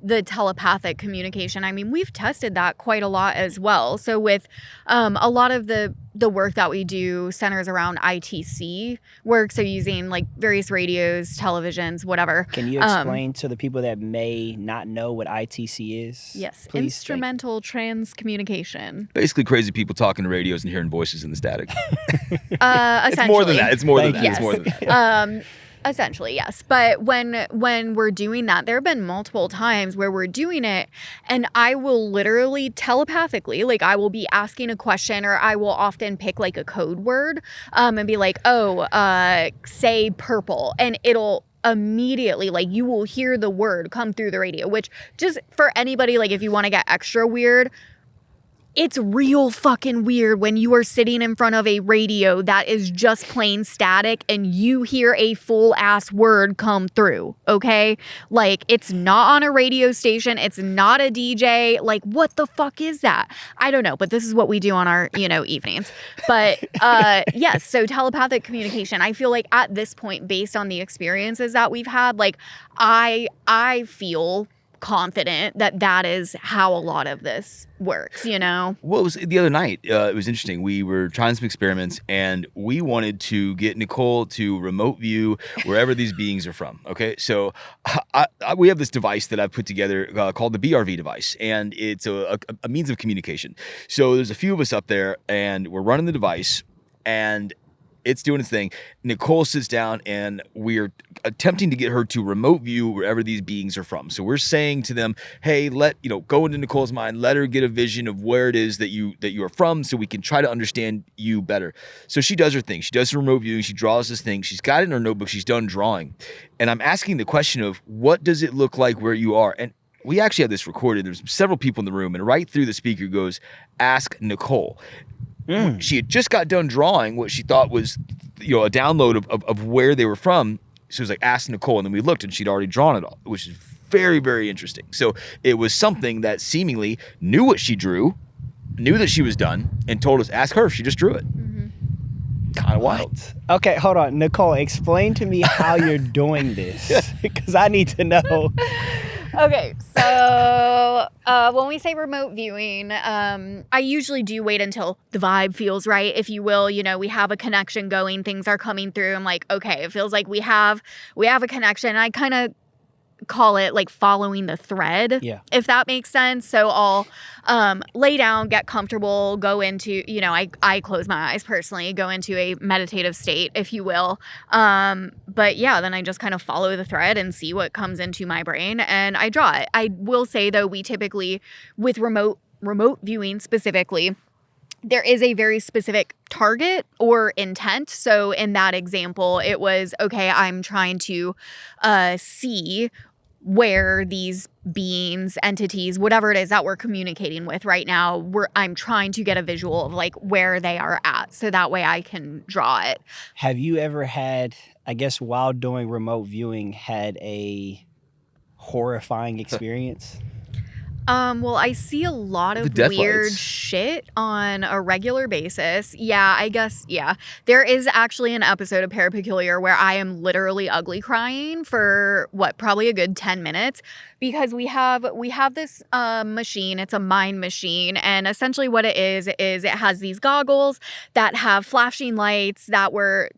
the telepathic communication, I mean, we've tested that quite a lot as well. So with a lot of the work that we do centers around ITC work, so using, like, various radios, televisions, whatever. Can you explain to the people that may not know what ITC is? Yes, Please, instrumental transcommunication. Basically, crazy people talking to radios and hearing voices in the static. Essentially. It's more than that. It's more than that. Yes. It's more than that. Essentially, yes. But when we're doing that, there have been multiple times where we're doing it and I will literally telepathically, like, I will be asking a question, or I will often pick, like, a code word and be like, say purple, and it'll immediately, like, you will hear the word come through the radio, which, just for anybody, like, if you want to get extra weird, it's real fucking weird when you are sitting in front of a radio that is just plain static and you hear a full ass word come through, okay? Like, it's not on a radio station. It's not a DJ. Like, what the fuck is that? I don't know, but this is what we do on our, you know, evenings. But yes, so telepathic communication, I feel like at this point, based on the experiences that we've had, like, I feel confident that is how a lot of this works, you know? Well, it was the other night. It was interesting. We were trying some experiments, and we wanted to get Nicole to remote view wherever these beings are from. Okay, so we have this device that I've put together called the BRV device, and it's a means of communication. So there's a few of us up there, and we're running the device, and it's doing its thing. Nicole sits down, and we're attempting to get her to remote view wherever these beings are from. So we're saying to them, hey, go into Nicole's mind, let her get a vision of where it is that you are from, so we can try to understand you better. So she does her thing. She does her remote viewing. She draws this thing. She's got it in her notebook. She's done drawing. And I'm asking the question of, what does it look like where you are? And we actually have this recorded. There's several people in the room, and right through the speaker goes, ask Nicole. She had just got done drawing what she thought was, you know, a download of where they were from. So it was like, ask Nicole. And then we looked, and she'd already drawn it all, which is very, very interesting. So it was something that seemingly knew what she drew, knew that she was done, and told us, ask her. She just drew it. Kind of wild. Okay, hold on. Nicole, explain to me how you're doing this, because I need to know. Okay, so when we say remote viewing, I usually do wait until the vibe feels right, if you will. You know, we have a connection going, things are coming through. I'm like, okay, it feels like we have a connection. I kind of call it like following the thread, if that makes sense. So I'll lay down, get comfortable, go into, you know, I close my eyes personally, go into a meditative state, if you will. But yeah, then I just kind of follow the thread and see what comes into my brain, and I draw it. I will say, though, we typically, with remote viewing specifically, there is a very specific target or intent. So in that example, it was, okay, I'm trying to see where these beings, entities, whatever it is that we're communicating with right now, I'm trying to get a visual of like where they are at, so that way I can draw it. Have you ever had, I guess while doing remote viewing, had a horrifying experience? Well, I see a lot of death weird lights. shit on a regular basis. Yeah, I guess, yeah. There is actually an episode of Parapeculiar where I am literally ugly crying for, probably a good 10 minutes, because we have this machine. It's a mind machine, and essentially what it is it has these goggles that have flashing lights that were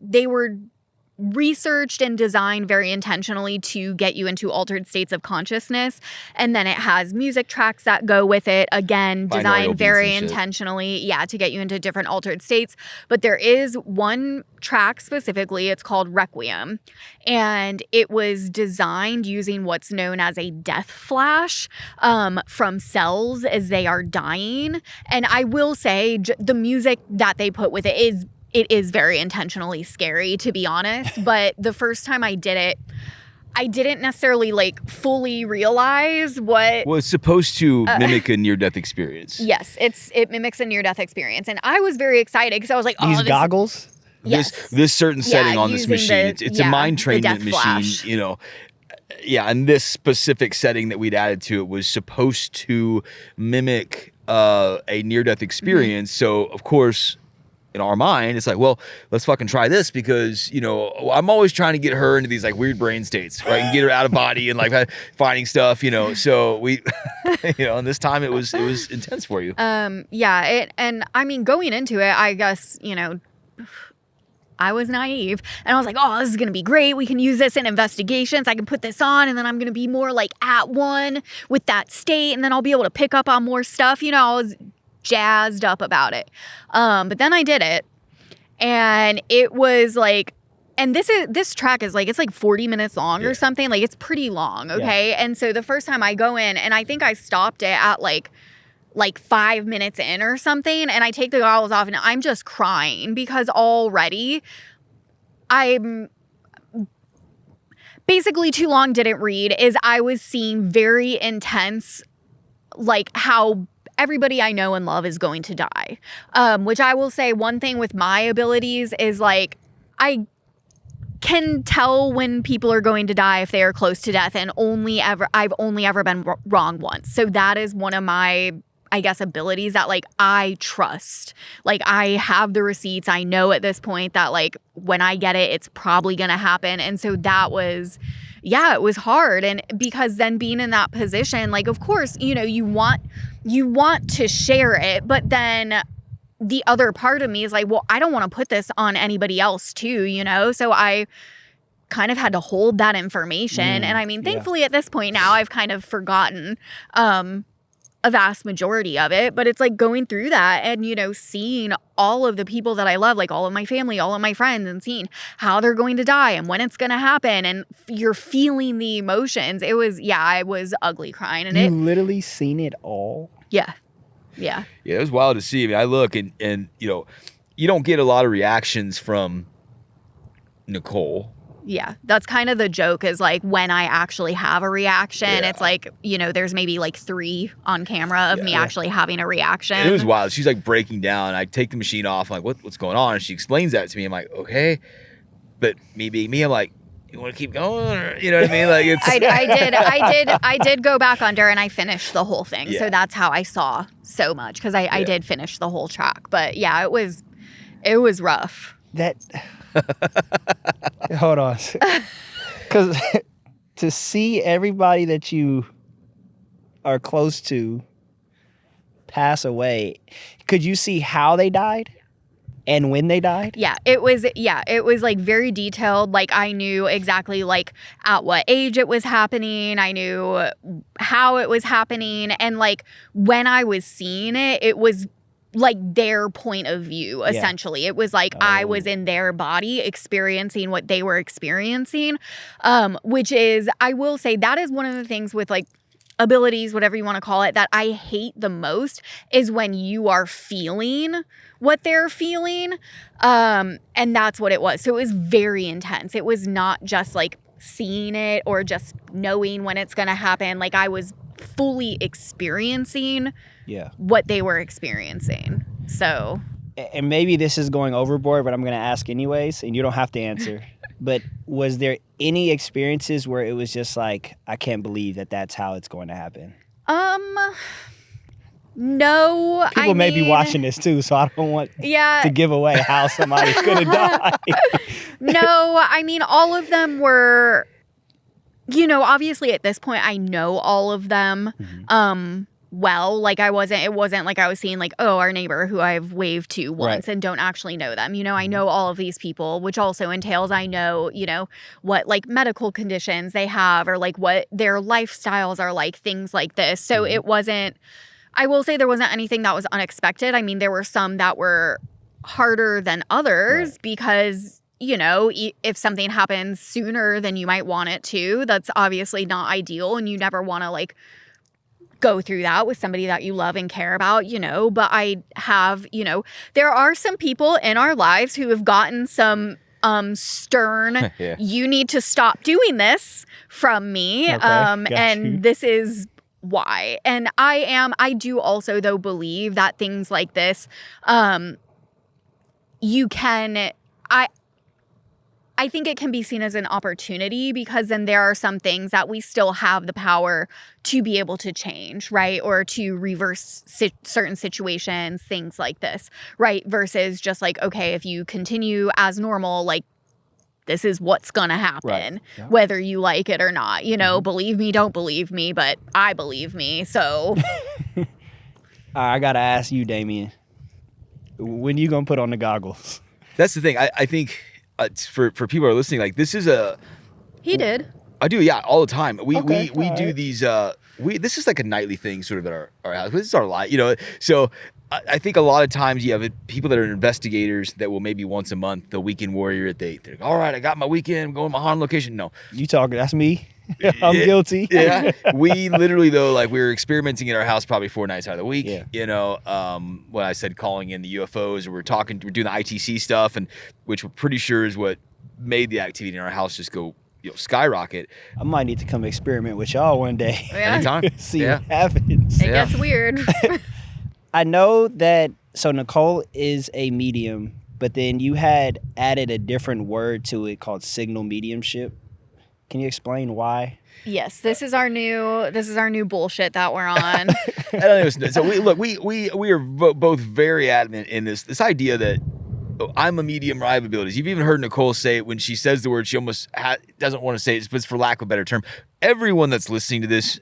researched and designed very intentionally to get you into altered states of consciousness. And then it has music tracks that go with it, again, Binaural designed beats very and shit. intentionally, to get you into different altered states. But there is one track specifically, it's called Requiem, and it was designed using what's known as a death flash from cells as they are dying. And I will say the music that they put with it is very intentionally scary, to be honest. But the first time I did it, I didn't necessarily like fully realize what. Well, it's supposed to mimic a near-death experience. Yes, it mimics a near-death experience, and I was very excited because I was like, These goggles? Yes. This certain setting on this using machine, it's a mind the death trainment machine, flash. you know. Yeah, and this specific setting that we'd added to it was supposed to mimic a near-death experience. So, of course, in our mind, it's like, well, let's fucking try this, because, you know, I'm always trying to get her into these like weird brain states, right? And get her out of body and like finding stuff, you know. So we, you know, and this time it was intense for you. And I mean, going into it, I guess, you know, I was naive, and I was like, oh, this is going to be great. We can use this in investigations. I can put this on, and then I'm going to be more like at one with that state, and then I'll be able to pick up on more stuff. You know, I was jazzed up about it. But then I did it, and it was like, and this track is like, it's like 40 minutes long or something. Like, it's pretty long. Okay. Yeah. And so the first time I go in, and I think I stopped it at like 5 minutes in or something, and I take the goggles off, and I'm just crying because already I'm basically too long didn't read is I was seeing very intense, like how everybody I know and love is going to die. Which I will say, one thing with my abilities is like, I can tell when people are going to die if they are close to death, and I've only ever been wrong once. So that is one of my, I guess, abilities that like I trust. Like, I have the receipts. I know at this point that like when I get it, it's probably going to happen. And so that was, it was hard. And because then being in that position, like, of course, you know, you want to share it, but then the other part of me is like, well, I don't want to put this on anybody else too, you know? So I kind of had to hold that information. And I mean, thankfully at this point now I've kind of forgotten a vast majority of it, but it's like going through that and, you know, seeing all of the people that I love, like all of my family, all of my friends, and seeing how they're going to die and when it's going to happen, and you're feeling the emotions. It was, I was ugly crying. And you literally seen it all? Yeah. It was wild to see. I mean, I look and you know, you don't get a lot of reactions from Nicole. Yeah, that's kind of the joke, is like when I actually have a reaction, it's like, you know, there's maybe like 3 on camera of me actually having a reaction. And it was wild. She's like breaking down. I take the machine off. I'm like, what's going on? And she explains that to me. I'm like, okay. But me being me, I'm like, you want to keep going? Or, you know what I mean? Like, it's. I did go back under and I finished the whole thing. So that's how I saw so much, because I did finish the whole track. But yeah, it was rough. Hold on, because to see everybody that you are close to pass away, could you see how they died and when they died? It was like very detailed. Like, I knew exactly like at what age it was happening. I knew how it was happening, and like when I was seeing it, it was like their point of view, essentially. It was like I was in their body experiencing what they were experiencing, which is, I will say, that is one of the things with like abilities, whatever you want to call it, that I hate the most, is when you are feeling what they're feeling. And that's what it was. So it was very intense. It was not just like seeing it or just knowing when it's going to happen. Like, I was fully experiencing what they were experiencing. So, and maybe this is going overboard, but I'm going to ask anyways, and you don't have to answer. But was there any experiences where it was just like, I can't believe that that's how it's going to happen? No. People may be watching this too, so I don't want to give away how somebody's going to die. No, I mean, all of them were, you know, obviously at this point, I know all of them. Well, like it wasn't like I was seeing like, oh, our neighbor who I've waved to once and don't actually know them. You know, I know all of these people, which also entails I know, you know, what like medical conditions they have or like what their lifestyles are like, things like this. So it wasn't, I will say there wasn't anything that was unexpected. I mean, there were some that were harder than others because, you know, if something happens sooner than you might want it to, that's obviously not ideal. And you never want to like go through that with somebody that you love and care about, you know. But I have, you know, there are some people in our lives who have gotten some stern, you need to stop doing this from me. And this is why. And I do also though believe that things like this, you can, I think it can be seen as an opportunity because then there are some things that we still have the power to be able to change, right? Or to reverse certain situations, things like this, right? Versus just like, okay, if you continue as normal, like this is what's going to happen, whether you like it or not. You know, believe me, don't believe me, but I believe me, so. I got to ask you, Damian, when you going to put on the goggles? That's the thing. I think... for people who are listening, like this is he did. I do, yeah, all the time. We do these. This is like a nightly thing, sort of at our house. This is our life, you know. So I think a lot of times you have people that are investigators that will maybe once a month, the weekend warrior. They're like, all right, I got my weekend. I'm going to my haunted location. No, you talking? That's me. I'm guilty. Yeah, we literally though, like we were experimenting in our house probably 4 nights out of the week. Yeah. You know, when I said calling in the UFOs, or we're doing the ITC stuff, and which we're pretty sure is what made the activity in our house just go, you know, skyrocket. I might need to come experiment with y'all one day. Anytime. See what happens. It gets weird. I know that. So Nicole is a medium, but then you had added a different word to it called signal mediumship. Can you explain why? Yes, this is our new bullshit that we're on. I don't know. So we are both very adamant in this idea that I'm a medium or I have abilities. You've even heard Nicole say it when she says the word. She almost doesn't want to say it, but it's for lack of a better term. Everyone that's listening to this,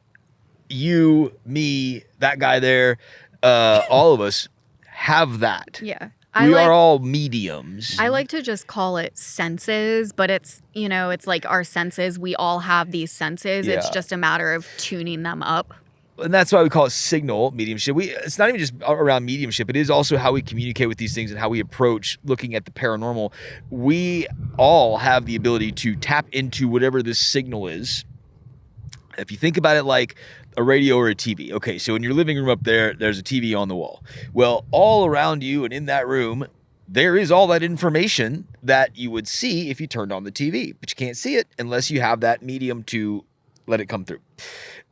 you, me, that guy there, all of us have that. Yeah. We are all mediums. I like to just call it senses, but it's, you know, it's like our senses. We all have these senses. Yeah. It's just a matter of tuning them up. And that's why we call it signal mediumship. It's not even just around mediumship. It is also how we communicate with these things and how we approach looking at the paranormal. We all have the ability to tap into whatever this signal is. If you think about it like a radio or a TV. Okay, so in your living room up there, there's a TV on the wall. Well, all around you and in that room, there is all that information that you would see if you turned on the TV. But you can't see it unless you have that medium to let it come through.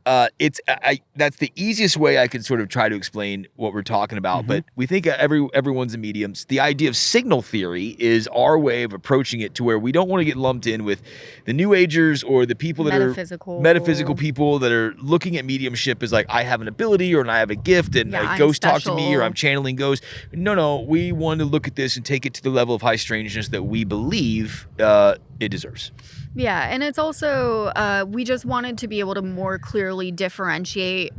That's the easiest way I can sort of try to explain what we're talking about. But we think everyone's a medium. The idea of signal theory is our way of approaching it to where we don't want to get lumped in with the New Agers or the people that are metaphysical people that are looking at mediumship as like, I have an ability or I have a gift and a ghost talk to me or I'm channeling ghosts. No, we want to look at this and take it to the level of high strangeness that we believe it deserves. Yeah, and it's also, we just wanted to be able to more clearly differentiate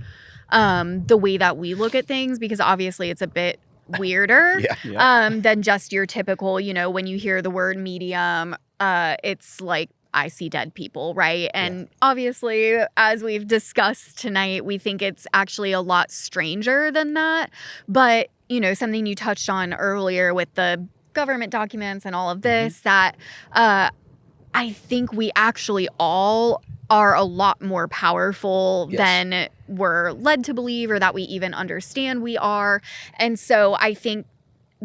the way that we look at things, because obviously it's a bit weirder than just your typical, you know, when you hear the word medium, it's like, I see dead people, right? And obviously, as we've discussed tonight, we think it's actually a lot stranger than that. But, you know, something you touched on earlier with the government documents and all of this, that I think we actually all are a lot more powerful than we're led to believe or that we even understand we are. And so I think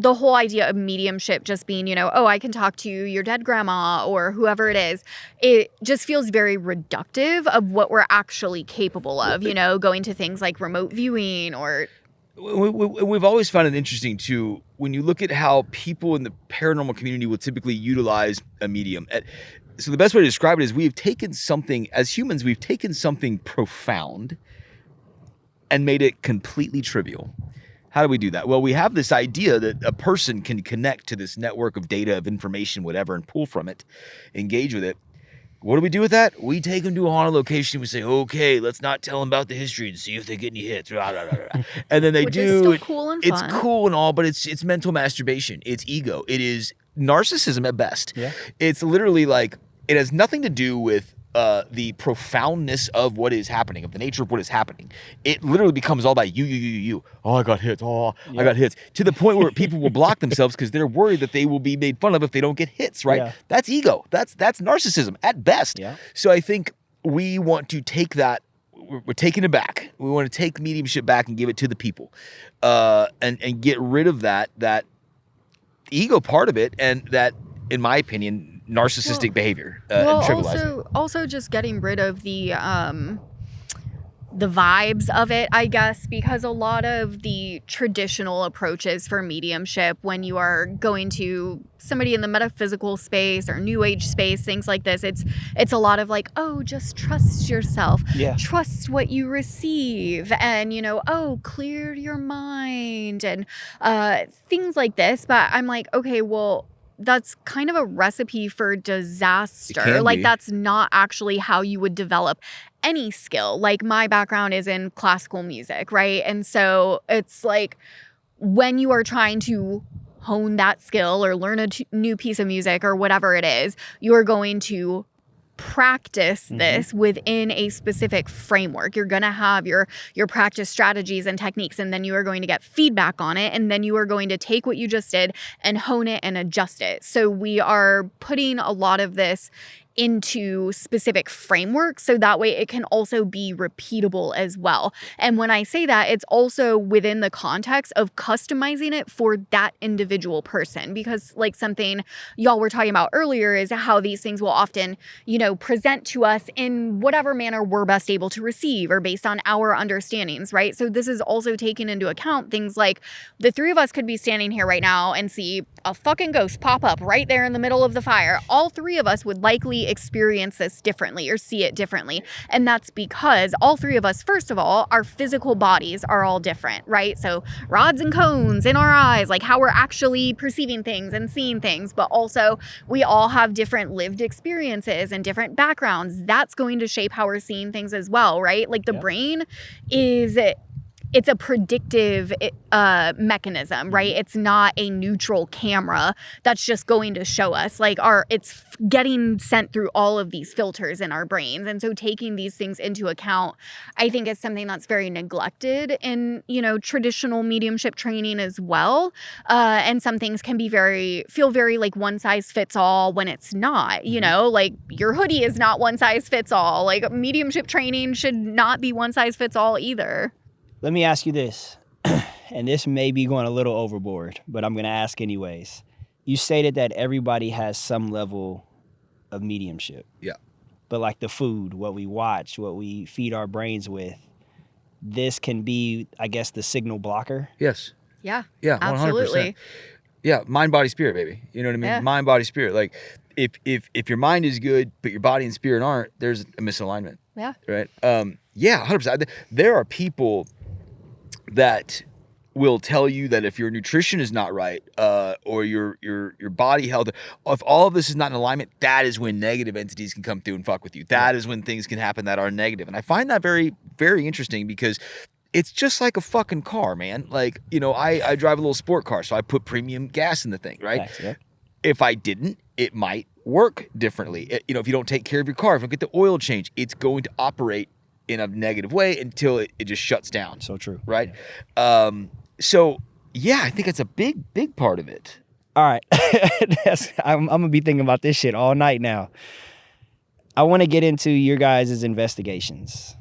the whole idea of mediumship just being, oh, I can talk to your dead grandma or whoever it is, it just feels very reductive of what we're actually capable of, going to things like remote viewing or... We've always found it interesting, too, when you look at how people in the paranormal community will typically utilize a medium. So the best way to describe it is we've taken something, as humans, we've taken something profound and made it completely trivial. How do we do that? Well, we have this idea that a person can connect to this network of data, of information, whatever, and pull from it, engage with it. What do we do with that? We take them to a haunted location. We say, okay, let's not tell them about the history and see if they get any hits. And then they Which do. is still cool and it's fun. cool and all, but it's mental masturbation. It's ego. It is narcissism at best. Yeah. It's literally like, it has nothing to do with the profoundness of what is happening, of the nature of what is happening. It literally becomes all about you. Oh, I got hits. Oh, I got hits. To the point where people will block themselves because they're worried that they will be made fun of if they don't get hits, right? Yeah. That's ego. That's narcissism at best. Yeah. So I think we want to take that, we're taking it back. We want to take mediumship back and give it to the people and get rid of that ego part of it and that, in my opinion, narcissistic behavior and trivializing. Also just getting rid of the vibes of it, I guess, because a lot of the traditional approaches for mediumship, when you are going to somebody in the metaphysical space or new age space, things like this, it's a lot of like, oh, just trust yourself, trust what you receive, and clear your mind and things like this. But I'm like, okay, well, that's kind of a recipe for disaster. Like, that's not actually how you would develop any skill. Like, my background is in classical music, right? And so it's like when you are trying to hone that skill or learn a new piece of music or whatever it is, you're going to practice this within a specific framework. You're going to have your practice strategies and techniques, and then you are going to get feedback on it, and then you are going to take what you just did and hone it and adjust it. So we are putting a lot of this into specific frameworks so that way it can also be repeatable as well. And when I say that, it's also within the context of customizing it for that individual person, because like something y'all were talking about earlier is how these things will often, present to us in whatever manner we're best able to receive or based on our understandings, right? So this is also taking into account things like the three of us could be standing here right now and see a fucking ghost pop up right there in the middle of the fire. All three of us would likely experience this differently or see it differently. And that's because all three of us, first of all, our physical bodies are all different, right? So rods and cones in our eyes, like how we're actually perceiving things and seeing things, but also we all have different lived experiences and different backgrounds. That's going to shape how we're seeing things as well, right? Like the brain it's a predictive mechanism, right? It's not a neutral camera that's just going to show us. Like it's getting sent through all of these filters in our brains. And so taking these things into account, I think is something that's very neglected in, traditional mediumship training as well. And some things can feel very like one size fits all when it's not, like your hoodie is not one size fits all. Like mediumship training should not be one size fits all either. Let me ask you this, and this may be going a little overboard, but I'm going to ask anyways. You stated that everybody has some level of mediumship. Yeah. But like the food, what we watch, what we feed our brains with, this can be, I guess, the signal blocker. Yes. Yeah. Yeah. 100%. Absolutely. Yeah. Mind, body, spirit, baby. You know what I mean? Yeah. Mind, body, spirit. Like if your mind is good, but your body and spirit aren't, there's a misalignment. Yeah. Right. Yeah. 100%. There are people that will tell you that if your nutrition is not right, or your body health, if all of this is not in alignment, that is when negative entities can come through and fuck with you. That is when things can happen that are negative. And I find that very, very interesting because it's just like a fucking car, man. Like, I drive a little sport car, so I put premium gas in the thing, right? Nice, yeah. If I didn't, it might work differently. If you don't take care of your car, if you don't get the oil change, it's going to operate in a negative way until it just shuts down. So true. Right? Yeah. So, yeah, I think it's a big, big part of it. All right. I'm going to be thinking about this shit all night now. I want to get into your guys' investigations.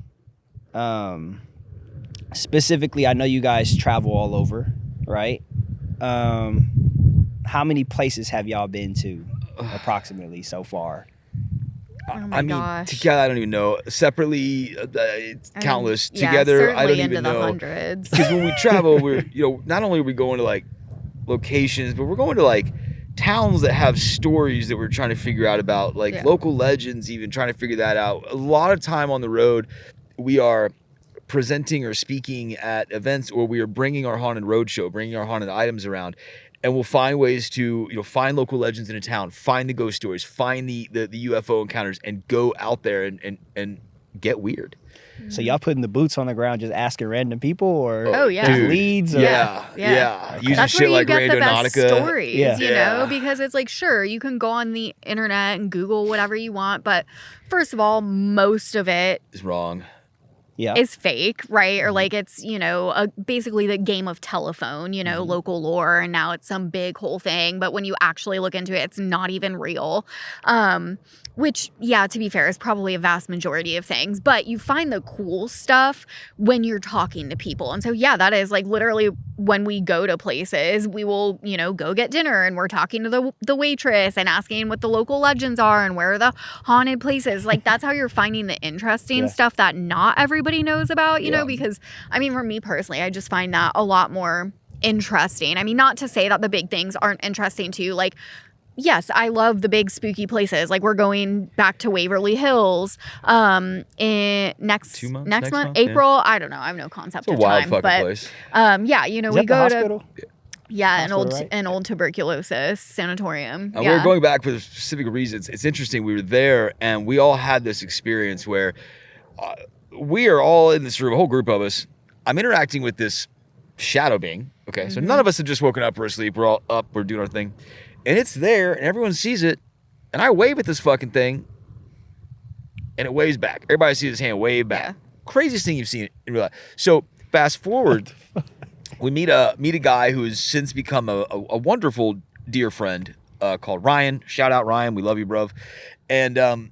Specifically, I know you guys travel all over, right? how many places have y'all been to approximately so far? Oh my I mean, gosh. together I don't even know. Separately, it's I mean, countless. yeah, Together, I don't certainly even into the know. hundreds. Because when we travel, we're not only are we going to like locations, but we're going to like towns that have stories that we're trying to figure out about, like Yeah. local legends, even trying to figure that out. A lot of time on the road, we are presenting or speaking at events, or we are bringing our haunted roadshow, bringing our haunted items around, and we'll find ways to find local legends in a town, find the ghost stories, find the UFO encounters, and go out there and get weird. So y'all putting the boots on the ground, just asking random people, or Oh, yeah. just Dude, leads? Or? Yeah. Using That's shit where you like get the Radio best Nautica. stories, Yeah. you know, because it's like, sure, you can go on the internet and Google whatever you want, but first of all, most of it Is wrong. Yeah. is fake, right? Or like it's, basically the game of telephone, local lore, and now it's some big whole thing. But when you actually look into it, it's not even real. Which, yeah, to be fair, is probably a vast majority of things. But you find the cool stuff when you're talking to people. And so, yeah, that is like literally when we go to places, we will, go get dinner and we're talking to the waitress and asking what the local legends are and where are the haunted places. Like, that's how you're finding the interesting stuff that not everybody knows about, you know, because, I mean, for me personally, I just find that a lot more interesting. I mean, not to say that the big things aren't interesting too. Like, yes, I love the big spooky places. Like, we're going back to Waverly Hills in next month, April. Yeah. I don't know. I have no concept It's a of wild time, fucking but place. is that we go the hospital? an old tuberculosis sanatorium. And we're going back for specific reasons. It's interesting. We were there and we all had this experience where we are all in this room, a whole group of us. I'm interacting with this shadow being. Okay, so none of us have just woken up or asleep. We're all up. We're doing our thing. And it's there, and everyone sees it, and I wave at this fucking thing, and it waves back. Everybody sees his hand wave back. Yeah. Craziest thing you've seen in real life. So fast forward, we meet a guy who has since become a wonderful dear friend called Ryan. Shout out Ryan, we love you, bruv. And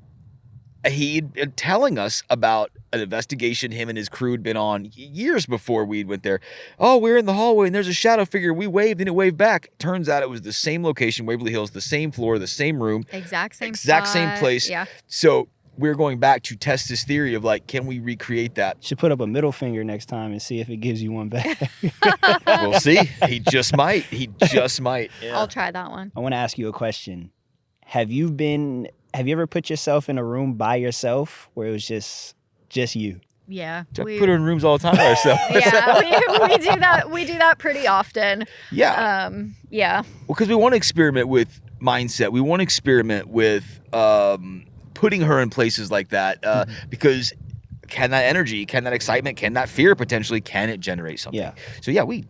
he telling us about an investigation him and his crew had been on years before we went there. Oh, we're in the hallway and there's a shadow figure. We waved and it waved back. Turns out it was the same location, Waverly Hills, the same floor, the same room. Exact same place. Yeah. So we're going back to test this theory of like, can we recreate that? Should put up a middle finger next time and see if it gives you one back. We'll see. He just might. Yeah. I'll try that one. I want to ask you a question. Have you ever put yourself in a room by yourself where it was just you? Yeah. We put her in rooms all the time by ourselves. Yeah, we do that. We do that pretty often. Yeah. Yeah. Well, because we want to experiment with mindset. We want to experiment with putting her in places like that because can that energy, can that excitement, can that fear potentially, can it generate something? Yeah. So yeah, we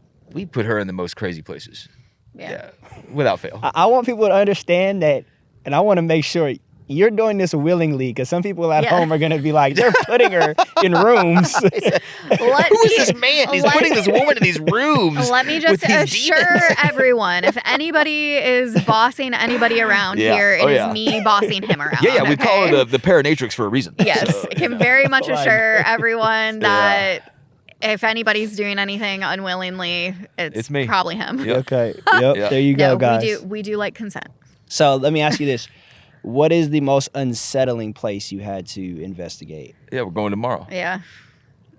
put her in the most crazy places. Yeah. Without fail. I want people to understand that, and I want to make sure you're doing this willingly, because some people at home are going to be like, they're putting her in rooms. Who is this man? He's putting this woman in these rooms. Let me just assure everyone, if anybody is bossing anybody around here, it is me bossing him around. Yeah, we call her the Paranatrix for a reason. Yes, so, I can very much assure everyone that if anybody's doing anything unwillingly, it's me. Probably him. Yep. Okay. Yep. There you go, guys. We do like consent. So let me ask you this. What is the most unsettling place you had to investigate? Yeah, we're going tomorrow. Yeah.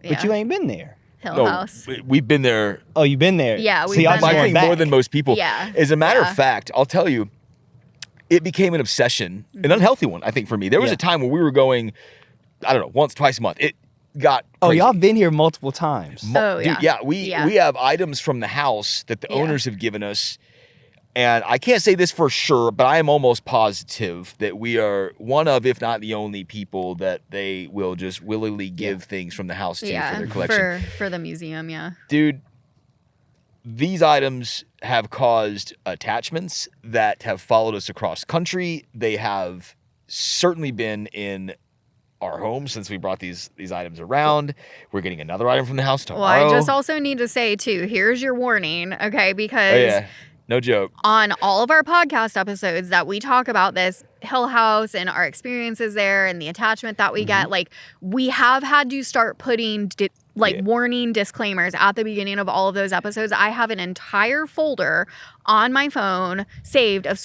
But you ain't been there. Hill House. We've been there. Oh, you've been there? Yeah, we've been there. I think more than most people. Yeah. As a matter of fact, I'll tell you, it became an obsession, an unhealthy one, I think, for me. There was a time when we were going, I don't know, once, twice a month. It got crazy. Oh, y'all been here multiple times. Dude, yeah. We have items from the house that the owners have given us. And I can't say this for sure, but I am almost positive that we are one of, if not the only people that they will just willingly give things from the house to for their collection. For the museum, yeah. Dude, these items have caused attachments that have followed us across country. They have certainly been in our home since we brought these items around. We're getting another item from the house tomorrow. Well, I just also need to say, too, here's your warning, okay? Because... No joke. On all of our podcast episodes that we talk about this Hill House and our experiences there and the attachment that we get, like, we have had to start putting like warning disclaimers at the beginning of all of those episodes. I have an entire folder on my phone saved of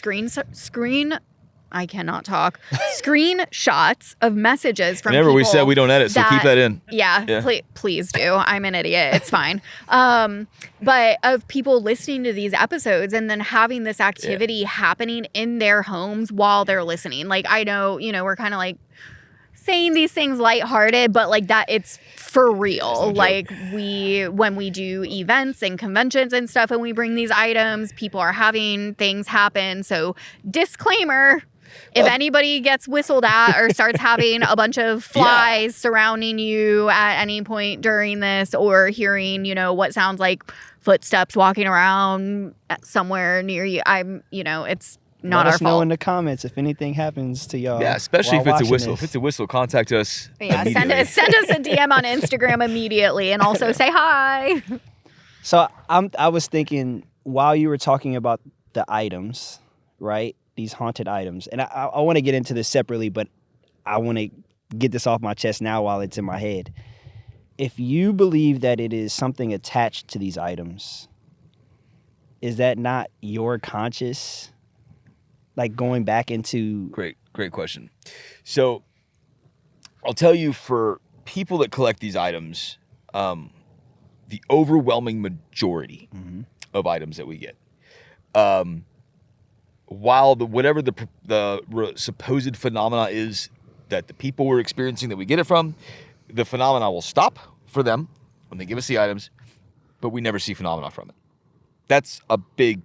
I cannot talk. Screenshots of messages from Remember, people we said we don't edit, so keep that in. Yeah. Please do. I'm an idiot. It's fine. But of people listening to these episodes and then having this activity happening in their homes while they're listening. Like, I know, we're kind of like saying these things lighthearted, but like that, it's for real. Like when we do events and conventions and stuff and we bring these items, people are having things happen. So disclaimer, if anybody gets whistled at or starts having a bunch of flies surrounding you at any point during this, or hearing, what sounds like footsteps walking around somewhere near you, it's not our Let us know fault. in the comments if anything happens to y'all. Yeah, especially if while it's a watching whistle. this. If it's a whistle, contact us. Yeah, send us a DM on Instagram immediately, and also say hi. So I was thinking while you were talking about the items, right? These haunted items, and I want to get into this separately, but I want to get this off my chest now while it's in my head. If you believe that it is something attached to these items, is that not your conscious, like going back into? Great question. So I'll tell you, for people that collect these items, the overwhelming majority of items that we get, while whatever the supposed phenomena is that the people were experiencing that we get it from, the phenomena will stop for them when they give us the items, but we never see phenomena from it. That's a big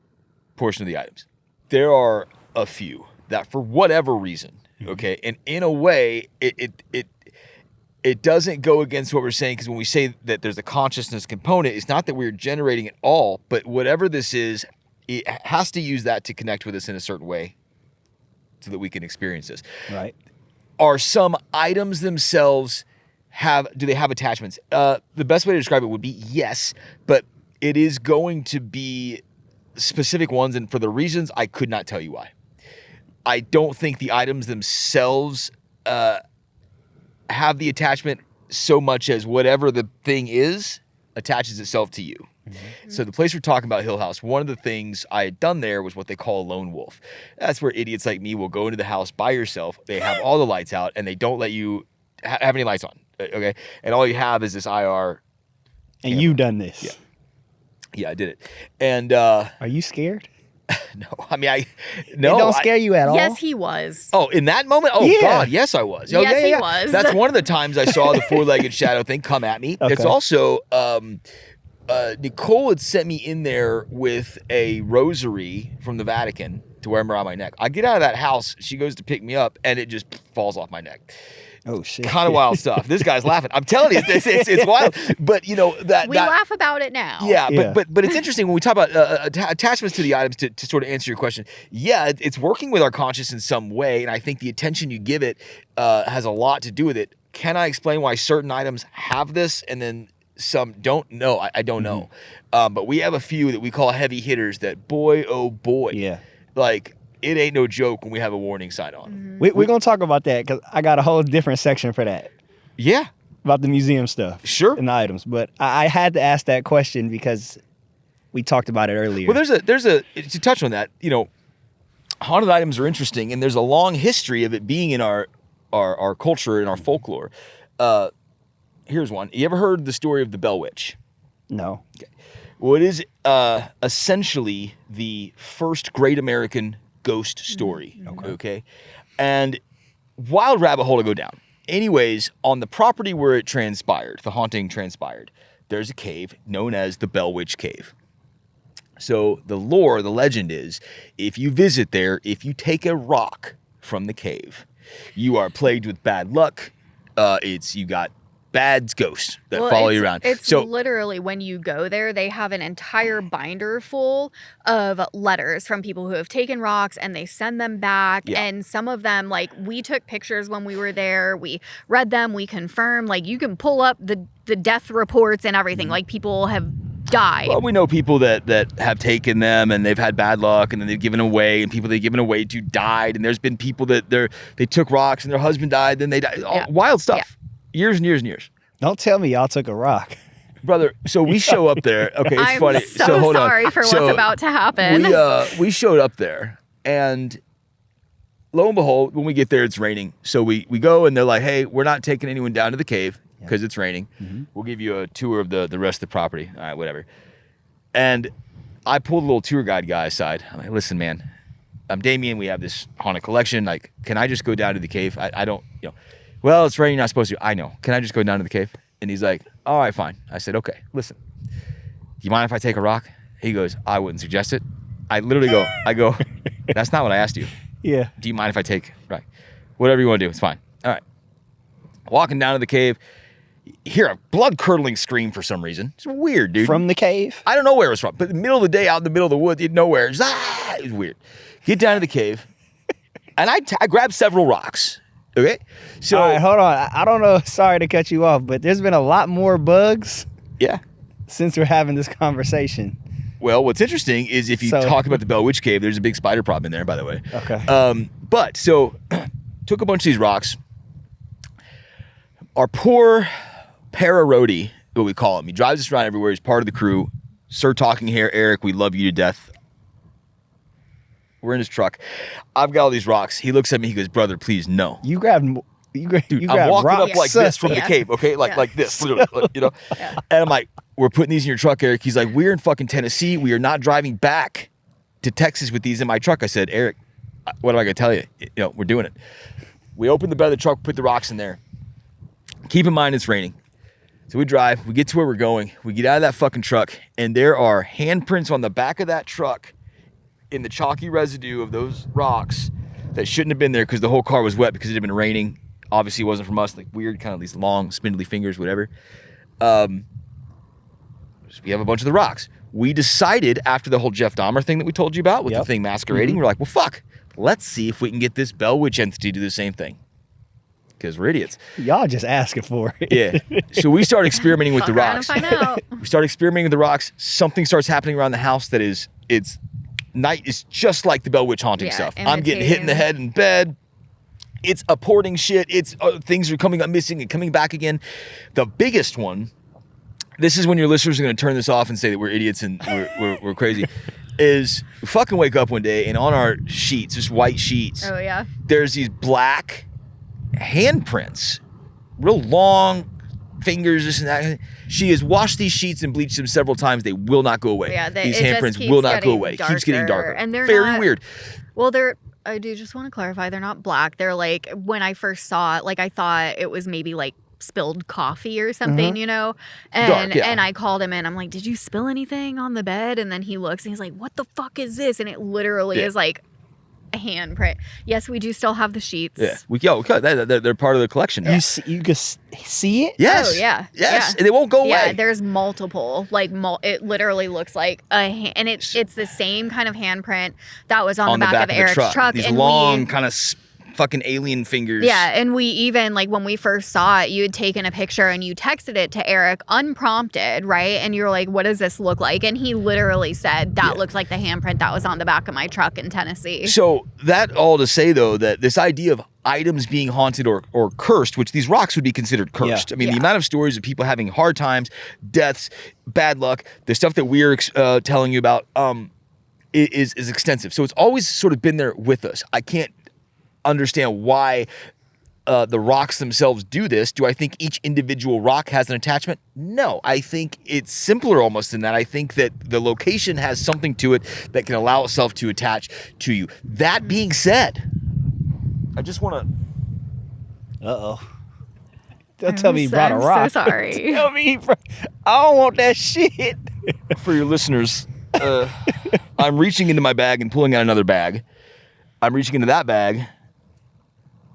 portion of the items. There are a few that, for whatever reason, okay, and in a way, it doesn't go against what we're saying, because when we say that there's a consciousness component, it's not that we're generating it all, but whatever this is, it has to use that to connect with us in a certain way so that we can experience this. Right. Are some items themselves do they have attachments? The best way to describe it would be yes, but it is going to be specific ones, and for the reasons I could not tell you why. I don't think the items themselves have the attachment so much as whatever the thing is attaches itself to you. Mm-hmm. So the place we're talking about, Hill House, one of the things I had done there was what they call a lone wolf. That's where idiots like me will go into the house by yourself. They have all the lights out, and they don't let you have any lights on. Okay, and all you have is this IR. And you've done this. Yeah, I did it. And are you scared? No, I mean, It don't scare you at all? Yes, he was. Oh, in that moment? Oh, Yeah. God, yes, I was. Oh, Yes, he was. That's one of the times I saw the four-legged shadow thing come at me. Okay. It's also, Nicole had sent me in there with a rosary from the Vatican to wear around my neck. I get out of that house, she goes to pick me up, and it just falls off my neck. Oh, shit. Kind of wild stuff. This guy's laughing. I'm telling you, it's wild. But, that... We laugh about it now. Yeah, but it's interesting when we talk about attachments to the items, to sort of answer your question. Yeah, it's working with our conscious in some way, and I think the attention you give it has a lot to do with it. Can I explain why certain items have this and then some don't? No, I don't know. But we have a few that we call heavy hitters that, boy, oh boy. Yeah. Like, it ain't no joke when we have a warning sign on. Mm-hmm. We're going to talk about that because I got a whole different section for that. Yeah. About the museum stuff. Sure. And the items. But I had to ask that question because we talked about it earlier. Well, there's a to touch on that, haunted items are interesting, and there's a long history of it being in our culture and our folklore. Here's one. You ever heard the story of the Bell Witch? No. Okay. Well, it is essentially the first great American ghost story. Okay. And wild rabbit hole to go down. Anyways, on the property where it transpired, the haunting transpired, there's a cave known as the Bell Witch Cave. So the legend is, if you visit there, if you take a rock from the cave, you are plagued with bad luck. You got bad ghosts that follow you around. It's literally, when you go there, they have an entire binder full of letters from people who have taken rocks, and they send them back. Yeah. And some of them, like, we took pictures when we were there. We read them. We confirmed. Like, you can pull up the death reports and everything. Mm-hmm. Like, people have died. Well, we know people that have taken them and they've had bad luck, and then they've given away, and people they've given away to died. And there's been people that they took rocks and their husband died, then they died. Yeah. Wild stuff. Yeah. Years and years and years. Don't tell me y'all took a rock. Brother, so we show up there. Okay, it's I'm funny. so hold sorry on. for what's about to happen. We showed up there, and lo and behold, when we get there, it's raining. So we go, and they're like, hey, we're not taking anyone down to the cave because it's raining. Mm-hmm. We'll give you a tour of the rest of the property. All right, whatever. And I pulled a little tour guide guy aside. I'm like, listen, man, I'm Damian. We have this haunted collection. Like, can I just go down to the cave? I don't, well, it's raining. You're not supposed to. I know. Can I just go down to the cave? And he's like, all right, fine. I said, okay, listen, do you mind if I take a rock? He goes, I wouldn't suggest it. I literally go, that's not what I asked you. Yeah. Do you mind if I take a rock? Whatever you want to do, it's fine. All right. Walking down to the cave, hear a blood-curdling scream for some reason. It's weird, dude. From the cave? I don't know where it was from, but in the middle of the day, out in the middle of the woods, nowhere. It was weird. Get down to the cave, and I grabbed several rocks. Okay? So, all right, hold on. I don't know. Sorry to cut you off, but there's been a lot more bugs. Yeah. Since we're having this conversation. Well, what's interesting is if you talk about the Bell Witch Cave, there's a big spider problem in there, by the way. Okay. But so took a bunch of these rocks. Our poor para-roadie, what we call him, he drives us around everywhere. He's part of the crew. Sir Talking Hair, Eric, we love you to death. We're in his truck. I've got all these rocks. He looks at me. He goes, brother, please, no. You grabbed Dude, I'm walking rocks. up like this from the cave, okay? Like this, literally, Yeah. And I'm like, we're putting these in your truck, Eric. He's like, we're in fucking Tennessee. We are not driving back to Texas with these in my truck. I said, Eric, what am I going to tell you? We're doing it. We open the bed of the truck, put the rocks in there. Keep in mind it's raining. So we drive. We get to where we're going. We get out of that fucking truck, and there are handprints on the back of that truck in the chalky residue of those rocks that shouldn't have been there because the whole car was wet because it had been raining. Obviously, it wasn't from us, like weird, kind of these long, spindly fingers, whatever. So we have a bunch of the rocks. We decided after the whole Jeff Dahmer thing that we told you about with the thing masquerading, we're like, well, fuck, let's see if we can get this Bell Witch entity to do the same thing. Because we're idiots. Y'all just asking for it. Yeah. So we start experimenting with the rocks. Find out. We start experimenting with the rocks. Something starts happening around the house that it's night is just like the Bell Witch haunting stuff. I'm getting hit in the head in bed. It's apporting shit. It's things are coming up missing and coming back again. The biggest one, this is when your listeners are going to turn this off and say that we're idiots and we're crazy, is we fucking wake up one day and on our sheets, just white sheets, there's these black handprints, real long fingers, this and that. She has washed these sheets and bleached them several times. They will not go away. Yeah, these handprints will not go away. Keeps getting darker. And they're very weird. Well, I do just want to clarify, they're not black. They're like, when I first saw it, like I thought it was maybe like spilled coffee or something, And Dark, and I called him in. I'm like, did you spill anything on the bed? And then he looks and he's like, what the fuck is this? And it literally is like a handprint. Yes, we do still have the sheets. Yeah, they're part of the collection. You can see it? Yes. Oh, yeah. Yes, and they won't go away. Yeah, there's multiple. Like, it literally looks like a and it's the same kind of handprint that was on the back of Eric's truck. These and long kind of fucking alien fingers. Yeah, and we even, like, when we first saw it, you had taken a picture and you texted it to Eric unprompted, right? And you were like, what does this look like? And he literally said, that looks like the handprint that was on the back of my truck in Tennessee. So that all to say, though, that this idea of items being haunted or cursed, which these rocks would be considered cursed. I mean, the amount of stories of people having hard times, deaths, bad luck, the stuff that we're telling you about is extensive. So it's always sort of been there with us. I can't understand why the rocks themselves do this. Do I think each individual rock has an attachment? No. I think it's simpler almost than that. I think that the location has something to it that can allow itself to attach to you. That being said, I just want to... Uh-oh. Don't tell me he brought a rock. I'm so sorry. Tell me I don't want that shit. For your listeners, I'm reaching into my bag and pulling out another bag. I'm reaching into that bag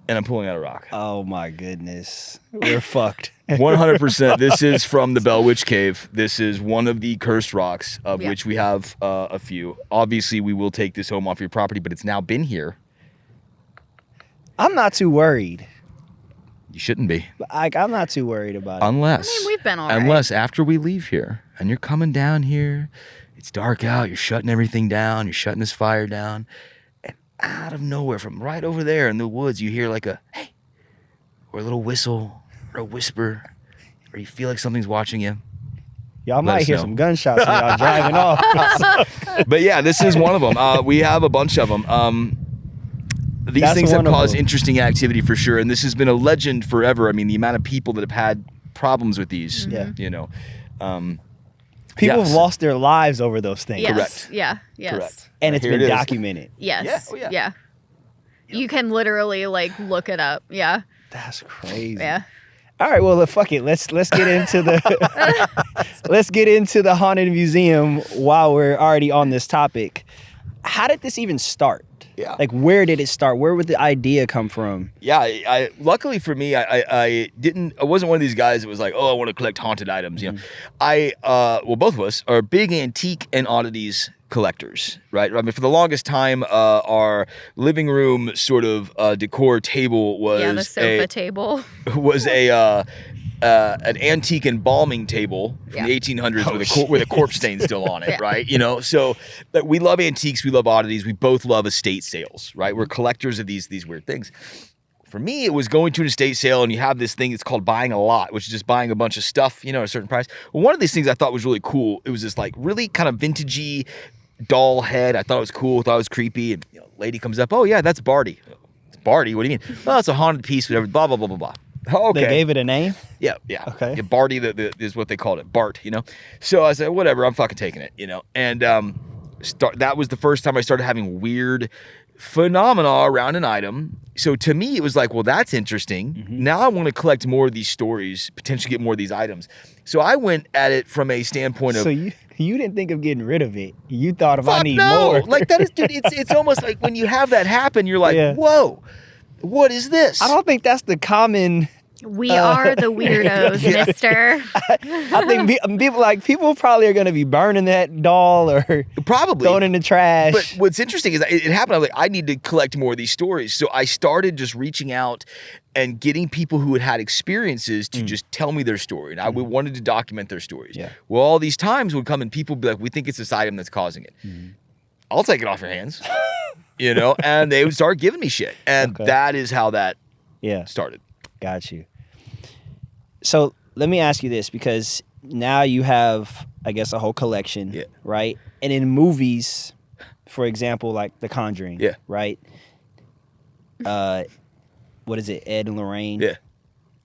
and I'm pulling out a rock. Oh my goodness. We're fucked. 100%. This is from the Bell Witch Cave. This is one of the cursed rocks, of which we have a few. Obviously, we will take this home off your property, but it's now been here. I'm not too worried. You shouldn't be. I'm not too worried about it. Unless, I mean, we've been all right. Unless after we leave here and you're coming down here, it's dark out, you're shutting everything down, you're shutting this fire down, and out of nowhere, from right over there in the woods, you hear like a, hey, or a little whistle, or a whisper, or you feel like something's watching you. Y'all Let might us hear know. some gunshots when y'all driving off. But yeah, this is one of them. We have a bunch of them. These That's things have one of caused them. interesting activity for sure, and this has been a legend forever. I mean, the amount of people that have had problems with these, Yeah. you know. People Yes. have lost their lives over those things. Yes. Correct. Yeah. Yes. Correct. And it's Here been it is. documented. Yes. Yeah. Oh, yeah. You can literally like look it up. Yeah. That's crazy. Yeah. All right, well, fuck it. Let's get into the let's get into the haunted museum while we're already on this topic. How did this even start? Yeah. Like, where did it start? Where would the idea come from? Yeah, I luckily for me, I wasn't one of these guys that was like, oh, I want to collect haunted items. You know, well, both of us are big antique and oddities collectors, right? I mean, for the longest time, our living room sort of decor table was The sofa table. was an antique embalming table from the 1800s with a corpse stain still on it, Yeah. right? You know, so but we love antiques, we love oddities, we both love estate sales, right? We're collectors of these weird things. For me, it was going to an estate sale and you have this thing, it's called buying a lot, which is just buying a bunch of stuff, you know, at a certain price. Well, one of these things I thought was really cool. It was this like really kind of vintagey doll head. I thought it was cool, thought it was creepy. And lady comes up, oh yeah, that's Barty. It's Barty, what do you mean? Oh, it's a haunted piece, whatever, blah, blah, blah, blah, blah. Okay. They gave it a name? Yeah. Okay. Yeah, Barty is what they called it, Bart, you know? So I said, whatever, I'm fucking taking it, you know? And that was the first time I started having weird phenomena around an item. So to me, it was like, well, that's interesting. Now I want to collect more of these stories, potentially get more of these items. So I went at it from a standpoint of... So you didn't think of getting rid of it. You thought if I fuck need no! more. Like that is, dude, it's almost like when you have that happen, you're like, Yeah. whoa, what is this? I don't think that's the common... We are the weirdos, mister. I think people probably are going to be burning that doll or Probably. throwing it in the trash. But what's interesting is that it happened. I was like, I need to collect more of these stories. So I started just reaching out and getting people who had experiences to just tell me their story. And I wanted to document their stories. Yeah. Well, all these times would come and people would be like, we think it's this item that's causing it. I'll take it off your hands. You know, and they would start giving me shit. And that is how that started. Got you. So let me ask you this, because now you have, I guess, a whole collection, right? And in movies, for example, like The Conjuring, right? What is it, Ed and Lorraine? Yeah.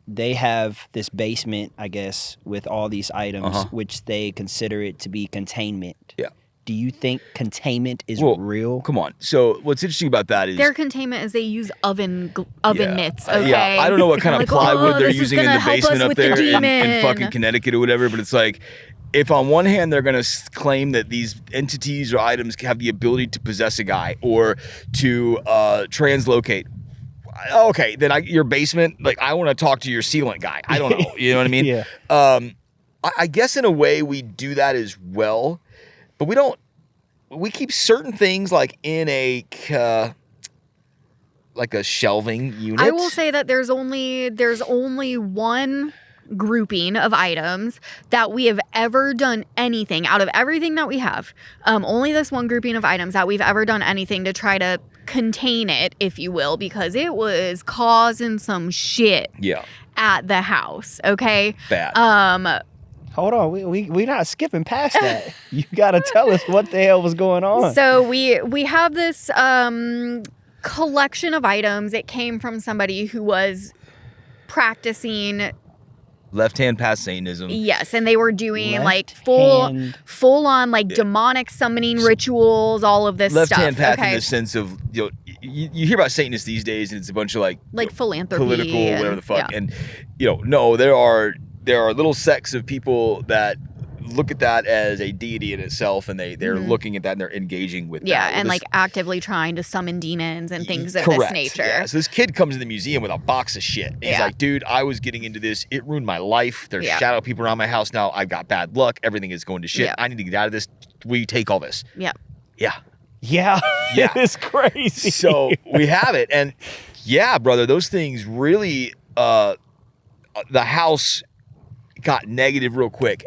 They have this basement, I guess, with all these items, which they consider it to be containment. Yeah. Do you think containment is Well, real? Come on. So what's interesting about that is Their containment is they use oven mitts. Okay. Yeah, I don't know what kind of Like, plywood they're this is using in gonna the help us basement up with the there in demon. fucking Connecticut or whatever, but it's like, if on one hand they're going to claim that these entities or items have the ability to possess a guy or to translocate, okay, then your basement, like I want to talk to your sealant guy. I don't know. You know what I mean? Yeah. I guess in a way we do that as well, but we don't. We keep certain things like in a like a shelving unit. I will say that there's only one grouping of items that we have ever done anything out of everything that we have. Only this one grouping of items that we've ever done anything to try to contain it, if you will, because it was causing some shit at the house. Okay. Bad. Hold on, we're not skipping past that. You got to tell us what the hell was going on. So we have this collection of items. It came from somebody who was practicing Left-hand past Satanism. Yes, and they were doing like Left-hand. full on like demonic summoning rituals, all of this Left-hand stuff. path in the sense of, you know, you hear about Satanists these days, and it's a bunch of like philanthropy, political, whatever the fuck. yeah. And you know, no, there are little sects of people that look at that as a deity in itself, and they're looking at that and they're engaging with that. Yeah, Well, and this- like actively trying to summon demons and things of Correct. this nature. Yeah. So this kid comes in the museum with a box of shit. And he's Yeah. like, dude, I was getting into this. It ruined my life. There's Yeah. shadow people around my house now. I've got bad luck. Everything is going to shit. Yeah. I need to get out of this. Will you take all this? Yeah. Yeah. Yeah, Yeah. it's crazy. So we have it. And yeah, brother, those things really, the house got negative real quick.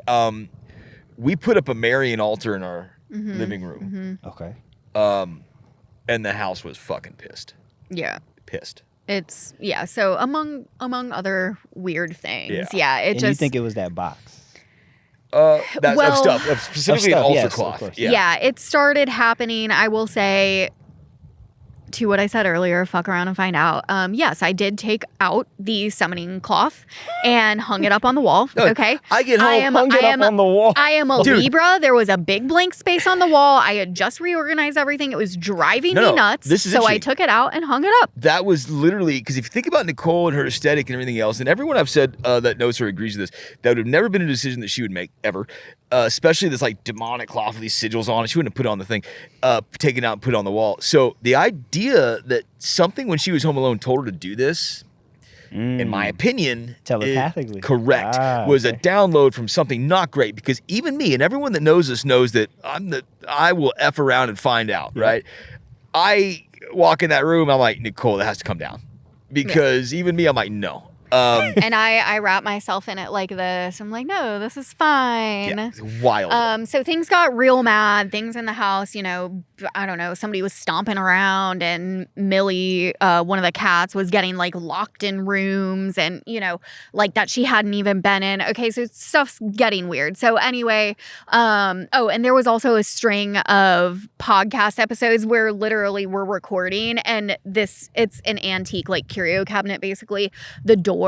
We put up a Marian altar in our living room. Okay. And the house was fucking pissed. Yeah. Pissed. It's so among other weird things. Yeah. It And just you think it was that box? That's Well- of stuff, specifically Of an stuff, ulcer yes, of cloth. course. yeah, it started happening, I will say, to what I said earlier, fuck around and find out. Yes, I did take out the summoning cloth and hung it up on the wall. No, Okay. I get home. Hung it up on the wall. I am a Dude. Libra. There was a big blank space on the wall. I had just reorganized everything. It was driving me nuts. this is so I interesting. took it out and hung it up. That was literally because if you think about Nicole and her aesthetic and everything else, and everyone I've said that knows her agrees with this, that would have never been a decision that she would make ever. Especially this like demonic cloth with these sigils on it. She wouldn't have put it on the thing, take it out and put it on the wall. So the idea that something when she was home alone told her to do this, in my opinion, Telepathically. correct, was a download from something not great. Because even me and everyone that knows us knows that I will F around and find out, right? I walk in that room, I'm like, Nicole, that has to come down. Because even me, I'm like, no. And I wrap myself in it like this. I'm like, no, this is fine. Yeah, it's wild. So things got real mad. Things in the house, I don't know. Somebody was stomping around, and Millie, one of the cats, was getting like locked in rooms, and like that she hadn't even been in. Okay, so stuff's getting weird. So anyway, and there was also a string of podcast episodes where literally we're recording, and it's an antique like curio cabinet basically. The door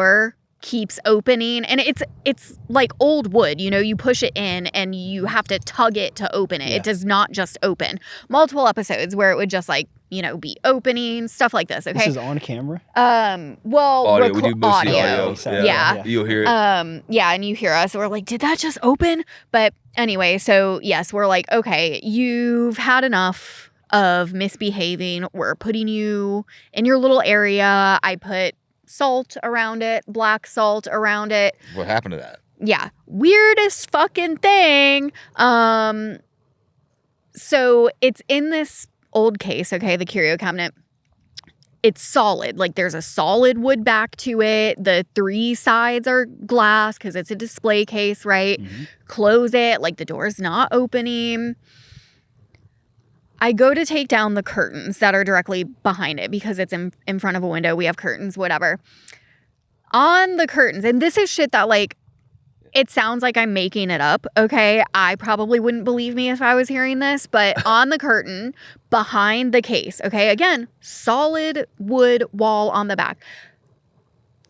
keeps opening, and it's like old wood, you push it in and you have to tug it to open it. It does not just open. Multiple episodes where it would just like be opening, stuff like this. Okay, This is on camera? well, audio, we do mostly audio. Yeah. You'll hear it. And you hear us. So we're like, did that just open? But anyway, so yes, we're like, okay, you've had enough of misbehaving. We're putting you in your little area. I put salt around it, black salt around it. What happened to that? Yeah. Weirdest fucking thing. So it's in this old case, okay, the curio cabinet. It's solid. Like there's a solid wood back to it. The 3 sides are glass because it's a display case, right? Mm-hmm. Close it. Like the door's not opening. I go to take down the curtains that are directly behind it because it's in front of a window. We have curtains, whatever. On the curtains, and this is shit that like, it sounds like I'm making it up, okay? I probably wouldn't believe me if I was hearing this, but on the curtain behind the case, okay? Again, solid wood wall on the back.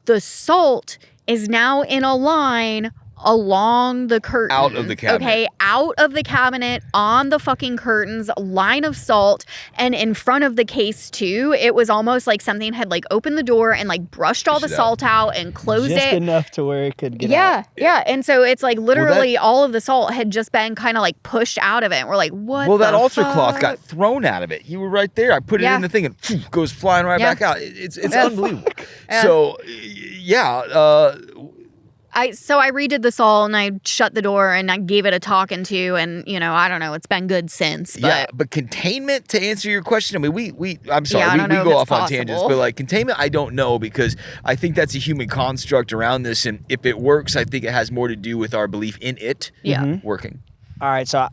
The salt is now in a line along the curtain. Out of the cabinet. Okay, out of the cabinet, on the fucking curtains, line of salt, and in front of the case too. It was almost like something had like opened the door and like brushed all the salt out and closed Just it. enough to where it could get out. Yeah. And so it's like literally all of the salt had just been kind of like pushed out of it. And we're like, what Well, the that altar fuck? cloth got thrown out of it. You were right there. I put it in the thing and phew, goes flying right back out. It's unbelievable. So, yeah. I redid the salt and I shut the door and I gave it a talking to, and I don't know, it's been good since. But But containment, to answer your question, I mean, I'm sorry, I don't we know go if off it's on possible. tangents, but like containment, I don't know, because I think that's a human construct around this, and if it works, I think it has more to do with our belief in it working. All right, so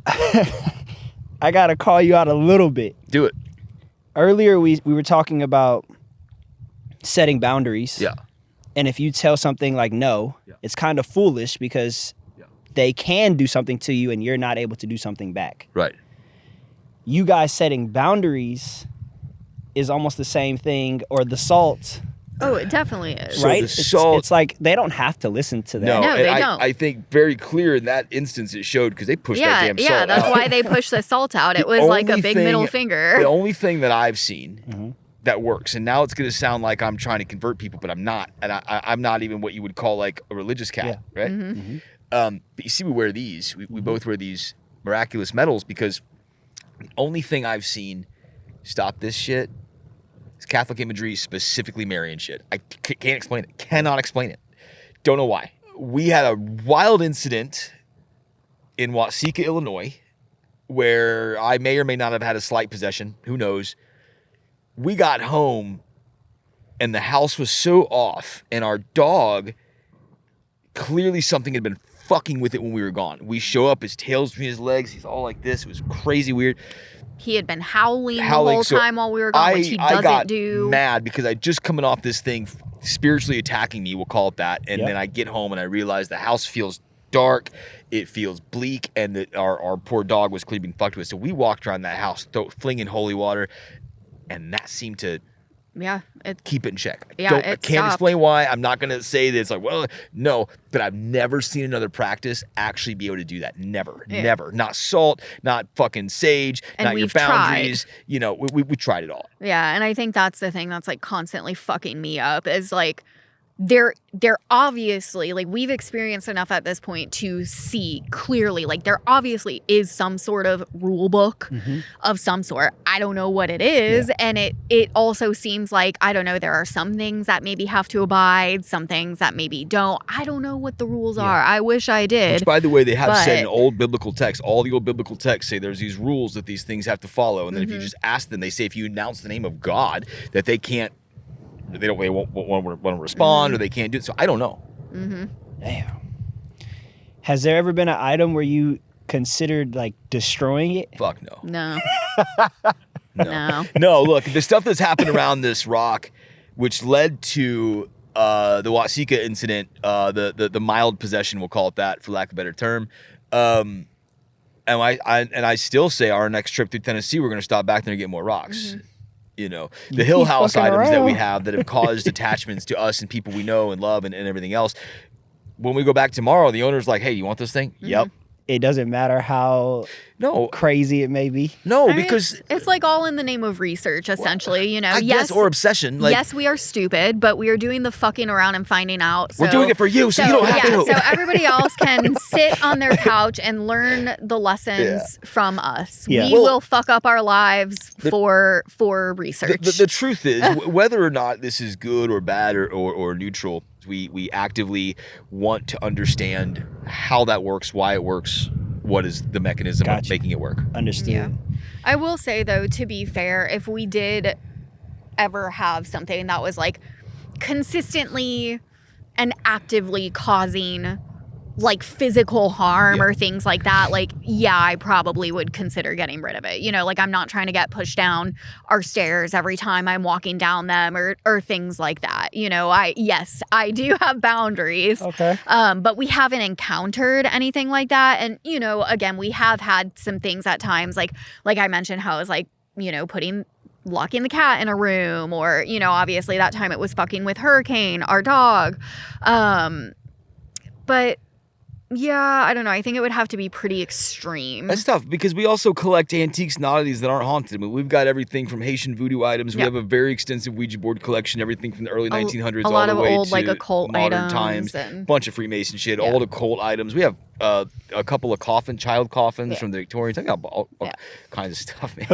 I got to call you out a little bit. Do it. Earlier, we were talking about setting boundaries. Yeah. And if you tell something like no, it's kind of foolish because they can do something to you and you're not able to do something back. Right. You guys setting boundaries is almost the same thing, or the salt, oh, it definitely is. So right? the salt- It's like they don't have to listen to that. No, No, and they don't. I think very clear in that instance it showed, because they pushed that damn salt Yeah, that's out. why they pushed the salt out. It The was like a only big thing- middle finger. The only thing that I've seen that works, and now it's going to sound like I'm trying to convert people, but I'm not, and I'm not even what you would call like a religious cat, right? But you see, we wear these. We both wear these miraculous medals because the only thing I've seen stop this shit is Catholic imagery, specifically Marian shit. I can't explain it. Cannot explain it. Don't know why. We had a wild incident in Watseka, Illinois, where I may or may not have had a slight possession. Who knows? We got home and the house was so off, and our dog, clearly something had been fucking with it when we were gone. We show up, his tail's between his legs. He's all like this. It was crazy weird. He had been howling the whole time while we were gone, which he I got do. mad because I just coming off this thing spiritually attacking me, we'll call it that. And then I get home and I realize the house feels dark, it feels bleak, and that our poor dog was clearly being fucked with. So we walked around that house flinging holy water, and that seemed to keep it in check. I can't explain why. I'm not going to say that it's like, well, no, but I've never seen another practice actually be able to do that. Never. Not salt, not fucking sage, and not your boundaries. Tried. You know, we tried it all. Yeah, and I think that's the thing that's like constantly fucking me up is like they're obviously, like, we've experienced enough at this point to see clearly, like, there obviously is some sort of rule book of some sort. I don't know what it is. And it also seems like, I don't know, there are some things that maybe have to abide, some things that maybe don't. I don't know what the rules are. I wish I did. Which, by the way, they have said in old biblical texts, all the old biblical texts say there's these rules that these things have to follow. And then if you just ask them, they say if you announce the name of God, that they can't, they won't want to respond, or they can't do it. So I don't know. Damn. Has there ever been an item where you considered like destroying it? Fuck no. No. Look, the stuff that's happened around this rock, which led to the Watseka incident, the mild possession, we'll call it that for lack of a better term. And I still say our next trip through Tennessee, we're going to stop back there and get more rocks. You know, the Hill House items that we have that have caused attachments to us and people we know and love and everything else. When we go back tomorrow, the owner's like, hey, you want this thing? Yep. It doesn't matter how crazy it may be. No, I mean, because it's like all in the name of research, essentially. You know, I guess, or obsession. Like, yes, we are stupid, but we are doing the fucking around and finding out. So, we're doing it for you, so you don't have to. So everybody else can sit on their couch and learn the lessons from us. We will fuck up our lives for research. The truth is, whether or not this is good or bad or neutral, we actively want to understand how that works, why it works, what is the mechanism of making it work. Understood. Yeah. I will say, though, to be fair, if we did ever have something that was like consistently and actively causing like physical harm or things like that, like, I probably would consider getting rid of it. You know, like, I'm not trying to get pushed down our stairs every time I'm walking down them or things like that. You know, I do have boundaries. Okay. But we haven't encountered anything like that. And, you know, again, we have had some things at times, like I mentioned how it was like, you know, locking the cat in a room, or, you know, obviously that time it was fucking with Hurricane, our dog. But yeah, I don't know. I think it would have to be pretty extreme. That's tough because we also collect antiques and oddities that aren't haunted. I mean, we've got everything from Haitian voodoo items. We have a very extensive Ouija board collection, everything from the early 1900s all the way old, to like, occult modern items times. Bunch of Freemason shit, old occult items. We have a couple of child coffins from the Victorians. I got all kinds of stuff, man.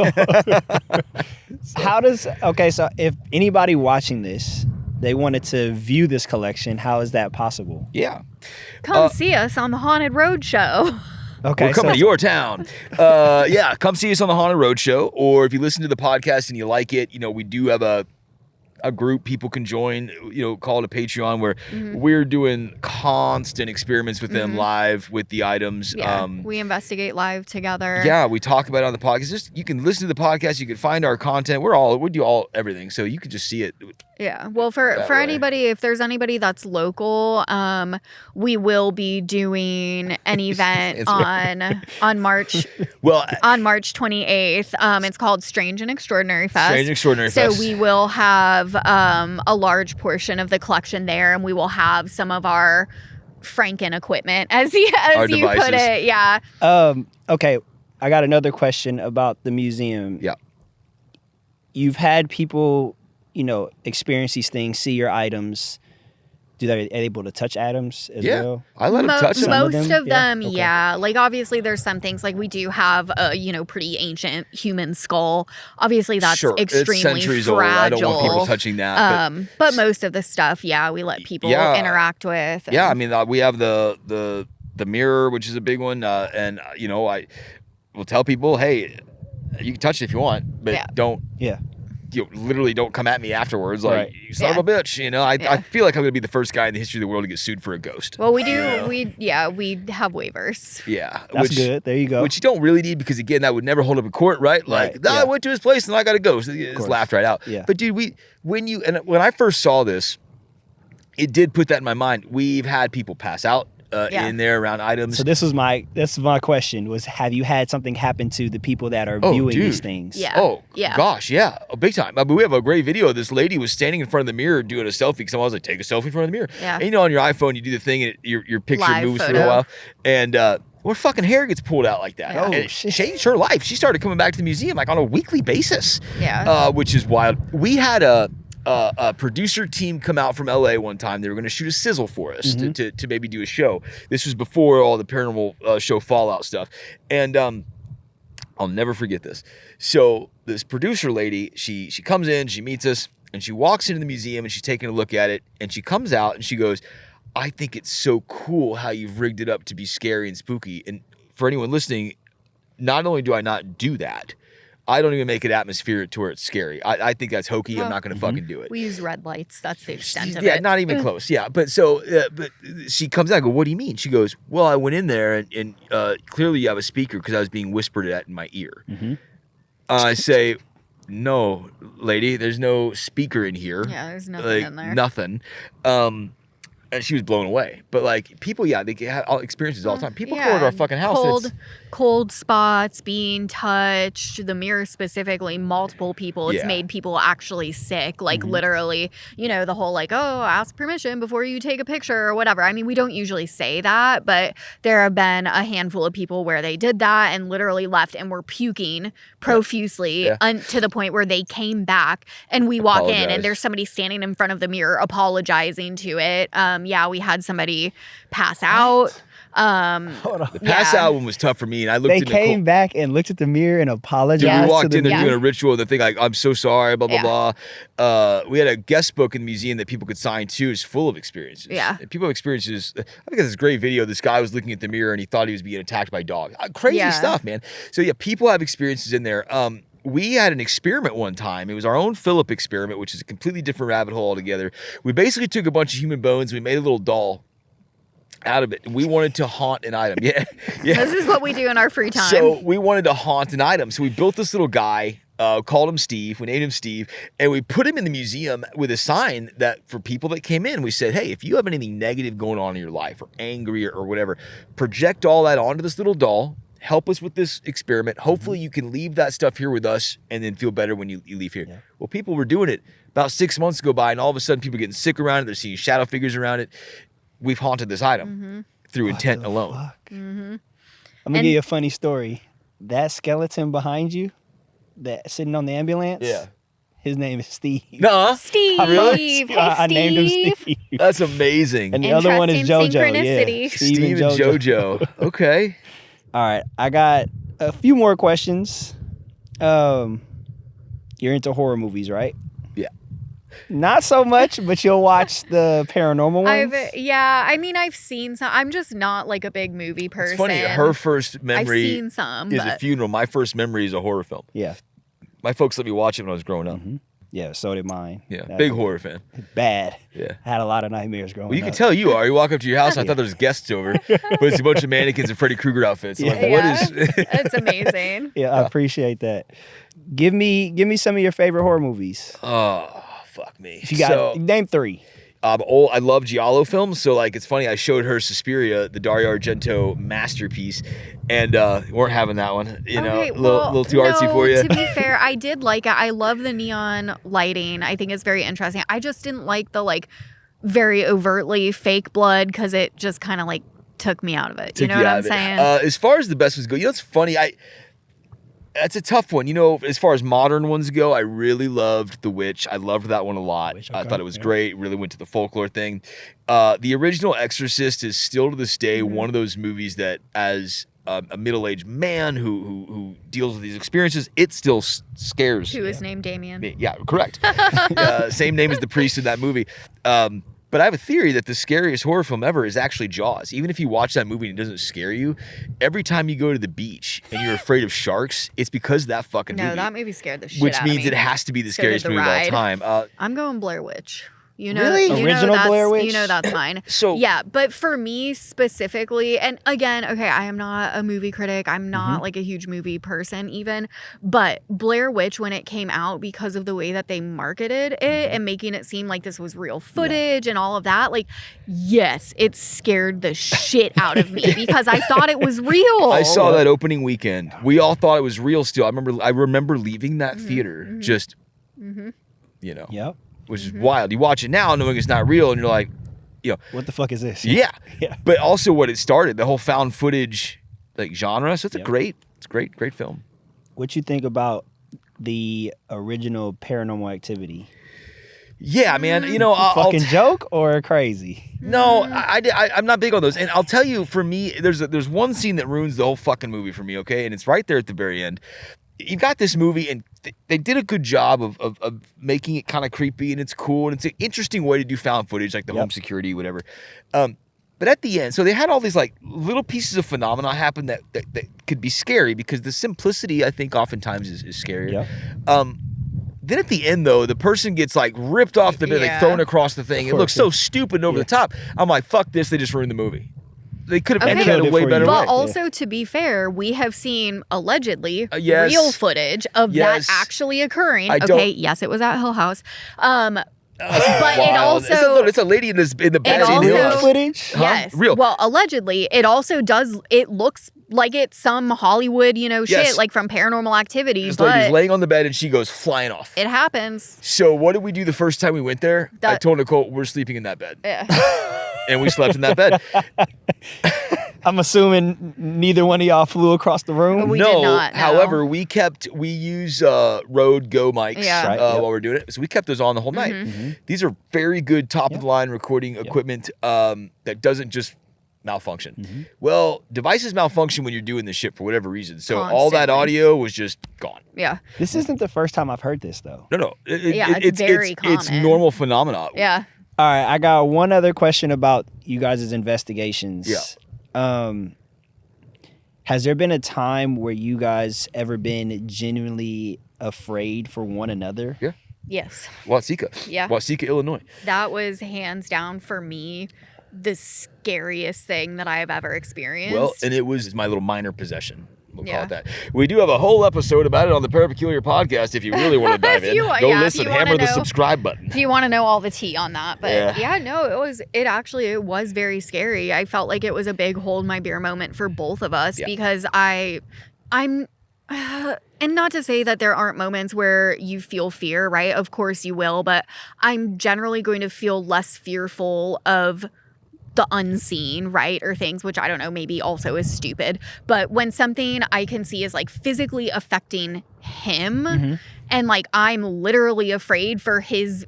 So if anybody watching this, they wanted to view this collection, how is that possible? Yeah. Come see us on the Haunted Roadshow. Okay, we're coming to your town. Come see us on the Haunted Roadshow. Or if you listen to the podcast and you like it, you know, we do have a group people can join, you know, called a Patreon, where we're doing constant experiments with them live with the items. We investigate live together. Yeah, we talk about it on the podcast. Just, you can listen to the podcast, you can find our content. We do everything, so you can just see it. Yeah. Well, for anybody, if there's anybody that's local, we will be doing an event on March on March 28th. It's called Strange and Extraordinary Fest. So we will have a large portion of the collection there, and we will have some of our Franken equipment, as you put it. Yeah. Okay. I got another question about the museum. Yeah. You've had people, you know, experience these things, see your items. Are they able to touch items as well? I let them touch them. Most of them, Like, obviously, there's some things, like, we do have a, you know, pretty ancient human skull. Obviously, that's extremely centuries fragile. Old. I don't want people touching that. But most of the stuff, we let people interact with. Yeah, I mean, we have the mirror, which is a big one. And, you know, I will tell people, hey, you can touch it if you want, but don't. Yeah. literally don't come at me afterwards like Right. you son of a bitch. I feel like I'm gonna be the first guy in the history of the world to get sued for a ghost. Well, we do. We have waivers. Yeah, That's good. There you go. Which you don't really need because again, that would never hold up in court, right? Like, Right, "Nah, yeah. I went to his place and I got a ghost. It's course. laughed right out. Yeah. But dude, when I first saw this, it did put that in my mind. We've had people pass out in there around items. So this is my question: was have you had something happen to the people that are viewing these things? Yeah. Oh, Yeah. gosh, yeah. Big time. I mean, we have a great video. This lady was standing in front of the mirror doing a selfie because someone was like, take a selfie in front of the mirror. Yeah. And on your iPhone, you do the thing and your picture Live moves for photo. a while. And her fucking hair gets pulled out like that. Oh, And it shit. changed her life. She started coming back to the museum like on a weekly basis. Yeah. Which is wild. We had a producer team come out from LA one time. They were going to shoot a sizzle for us to maybe do a show. This was before all the paranormal show Fallout stuff. And I'll never forget this. So this producer lady, she comes in, she meets us, and she walks into the museum and she's taking a look at it. And she comes out and she goes, I think it's so cool how you've rigged it up to be scary and spooky. And for anyone listening, not only do I not do that, I don't even make it atmospheric to where it's scary. I think that's hokey. I'm not going to fucking do it. We use red lights. That's the extent of Yeah, it. not even close. Yeah, but she comes out and goes, what do you mean? She goes, well, I went in there and clearly you have a speaker because I was being whispered at in my ear. I say, no, lady, there's no speaker in here. Yeah, there's nothing in there. Nothing. And she was blown away. But like people, they have all experiences all the time. People come over to our fucking house. Cold spots, being touched, the mirror specifically, multiple people. It's made people actually sick. Like literally, the whole like, oh, ask permission before you take a picture or whatever. I mean, we don't usually say that, but there have been a handful of people where they did that and literally left and were puking profusely to the point where they came back and we walk in and there's somebody standing in front of the mirror apologizing to it. We had somebody pass out. Hold on. The pass out one was tough for me, and I looked. They at came back and looked at the mirror and apologized. Dude, we to walked the in there mirror. doing a ritual, and the thing like, I'm so sorry, blah blah blah. We had a guest book in the museum that people could sign too. It's full of experiences. Yeah, and people have experiences. I think it's this great video. This guy was looking at the mirror and he thought he was being attacked by dogs. Crazy stuff, man. So people have experiences in there. We had an experiment one time. It was our own Philip experiment, which is a completely different rabbit hole altogether. We basically took a bunch of human bones. We made a little doll out of it. We wanted to haunt an item. Yeah. This is what we do in our free time. So we wanted to haunt an item. So we built this little guy, called him Steve. We named him Steve, and we put him in the museum with a sign that for people that came in, we said, hey, if you have anything negative going on in your life or angry or whatever, project all that onto this little doll. Help us with this experiment. Hopefully you can leave that stuff here with us and then feel better when you leave here. Yeah. Well, people were doing it. About 6 months go by, and all of a sudden people are getting sick around it. They're seeing shadow figures around it. We've haunted this item through intent alone. I'm going to give you a funny story. That skeleton behind you, that sitting on the ambulance, his name is Steve. Nuh-uh. Steve. I named him Steve. That's amazing. And the other one is JoJo. Yeah. Steve and JoJo. Okay. All right. I got a few more questions. You're into horror movies, right? Yeah. Not so much, but you'll watch the paranormal ones? I've seen some. I'm just not like a big movie person. It's funny. Her first memory I've seen some, is a funeral. My first memory is a horror film. Yeah. My folks let me watch it when I was growing up. Yeah, so did mine. Yeah, big horror fan. Bad. Yeah. I had a lot of nightmares growing up. Well, you can tell you are. You walk up to your house, and I thought there was guests over, but it's a bunch of mannequins in Freddy Krueger outfits. I'm like, what is... It's amazing. Yeah, I appreciate that. Give me some of your favorite horror movies. Oh, fuck me. If you got name 3. I love Giallo films, so like it's funny. I showed her Suspiria, the Dario Argento masterpiece, and weren't having that one. A little too artsy for you. To be fair, I did like it. I love the neon lighting. I think it's very interesting. I just didn't like the very overtly fake blood because it just kind of took me out of it. You know what I'm saying? As far as the best ones go, it's funny. That's a tough one. As far as modern ones go, I really loved The Witch. I loved that one a lot. I thought it was great. Really went to the folklore thing. The original Exorcist is still to this day one of those movies that, as a middle-aged man who deals with these experiences, it still scares. Who is named Damian? Me. Yeah, correct. Same name as the priest in that movie. But I have a theory that the scariest horror film ever is actually Jaws. Even if you watch that movie and it doesn't scare you, every time you go to the beach and you're afraid of sharks, it's because of that fucking movie. No, that movie scared the shit Which out means of me. it has to be the So did scariest the movie of all ride. time. I'm going Blair Witch. You know, Really? you Original know Blair Witch? You know that's mine. So yeah, but for me specifically, and again, okay, I am not a movie critic. I'm not like a huge movie person even, but Blair Witch, when it came out, because of the way that they marketed it and making it seem like this was real footage and all of that, like, yes, it scared the shit out of me because I thought it was real. I saw that opening weekend. We all thought it was real still. I remember leaving that theater just, you know. Yep. Which is wild. You watch it now knowing it's not real and you're like, you know. What the fuck is this? Yeah. Yeah. But also what it started, the whole found footage like genre. So it's a great film. What you think about the original Paranormal Activity? Yeah, man. You know, Fucking joke or crazy? No, I'm not big on those. And I'll tell you, for me, there's one scene that ruins the whole fucking movie for me, okay? And it's right there at the very end. You've got this movie, and they did a good job of making it kind of creepy, and it's cool, and it's an interesting way to do found footage, like the home security, whatever. But at the end, so they had all these like little pieces of phenomena happen that could be scary because the simplicity, I think, oftentimes is scarier. Then at the end, though, the person gets like ripped off the bed, like thrown across the thing. It looks so stupid and over the top. I'm like, fuck this. They just ruined the movie. They could have ended it a way better way. But also, to be fair, we have seen allegedly yes. real footage of that actually occurring. Yes, it was at Hill House. But it also it's a lady in the bed. Real footage? Yes. Real. Well, allegedly, it also does. It looks like it's some Hollywood, shit like from Paranormal Activity. This but lady's laying on the bed and she goes flying off. It happens. So what did we do the first time we went there? I told Nicole we're sleeping in that bed. Yeah. And we slept in that bed. I'm assuming neither one of y'all flew across the room. We did not. No. However, we use Rode Go mics while we're doing it. So we kept those on the whole night. These are very good top of the line recording equipment that doesn't just malfunction. Well, devices malfunction when you're doing this shit for whatever reason. So all that audio was just gone. Yeah. This isn't the first time I've heard this though. No. It's very common. It's normal phenomena. Yeah. All right, I got one other question about you guys' investigations. Yeah. Has there been a time where you guys ever been genuinely afraid for one another? Yeah. Yes. Watseka. Yeah. Watseka, Illinois. That was hands down for me the scariest thing that I have ever experienced. Well, and it was my little minor possession. We'll call it that. We do have a whole episode about it on the Parapeculiar podcast if you really want to dive in. Go listen, hammer the subscribe button. If you want to know all the tea on that. But it was very scary. I felt like it was a big hold my beer moment for both of us because I'm and not to say that there aren't moments where you feel fear, right? Of course you will, but I'm generally going to feel less fearful of the unseen, right? Or things which I don't know, maybe also is stupid. But when something I can see is like physically affecting him and like I'm literally afraid for his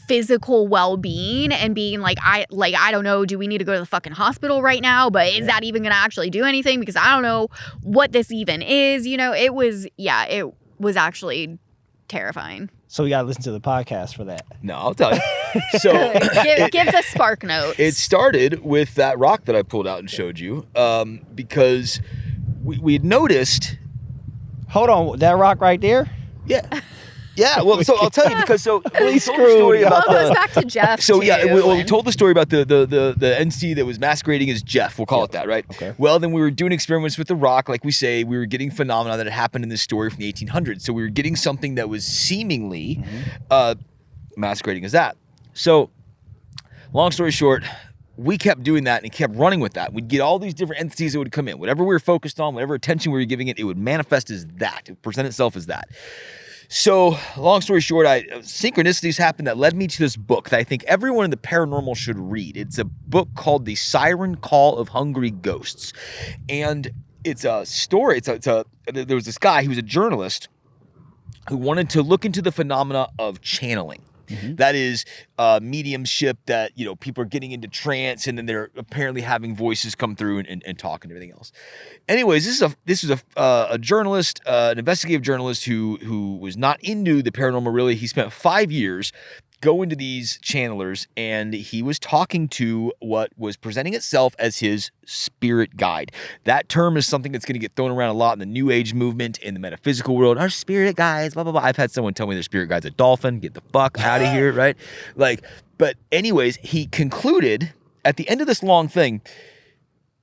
physical well-being and being like, I don't know, do we need to go to the fucking hospital right now? But is that even gonna actually do anything? Because I don't know what this even is. It was actually terrifying. So we gotta listen to the podcast for that. No, I'll tell you. So give the spark notes. It started with that rock that I pulled out and showed you, because we had noticed. Hold on, that rock right there? Yeah. Yeah, well, so I'll tell you because we told the story about it goes back to Jeff. So we told the story about the NC that was masquerading as Jeff. We'll call it that, right? Okay. Well, then we were doing experiments with the rock, like we say. We were getting phenomena that had happened in this story from the 1800s. So we were getting something that was seemingly masquerading as that. So, long story short, we kept doing that and kept running with that. We'd get all these different entities that would come in. Whatever we were focused on, whatever attention we were giving it, it would manifest as that. It would present itself as that. So, long story short, synchronicities happened that led me to this book that I think everyone in the paranormal should read. It's a book called The Siren Call of Hungry Ghosts. And it's a story. There was this guy, he was a journalist who wanted to look into the phenomena of channeling. That is mediumship, that people are getting into trance and then they're apparently having voices come through and talk and everything else. Anyways, this is a journalist, an investigative journalist who was not into the paranormal really. He spent 5 years going to these channelers, and he was talking to what was presenting itself as his spirit guide. That term is something that's going to get thrown around a lot in the New Age movement, in the metaphysical world. Our spirit guides, blah, blah, blah. I've had someone tell me their spirit guide's a dolphin. Get the fuck out of here, right? Like, but anyways, he concluded at the end of this long thing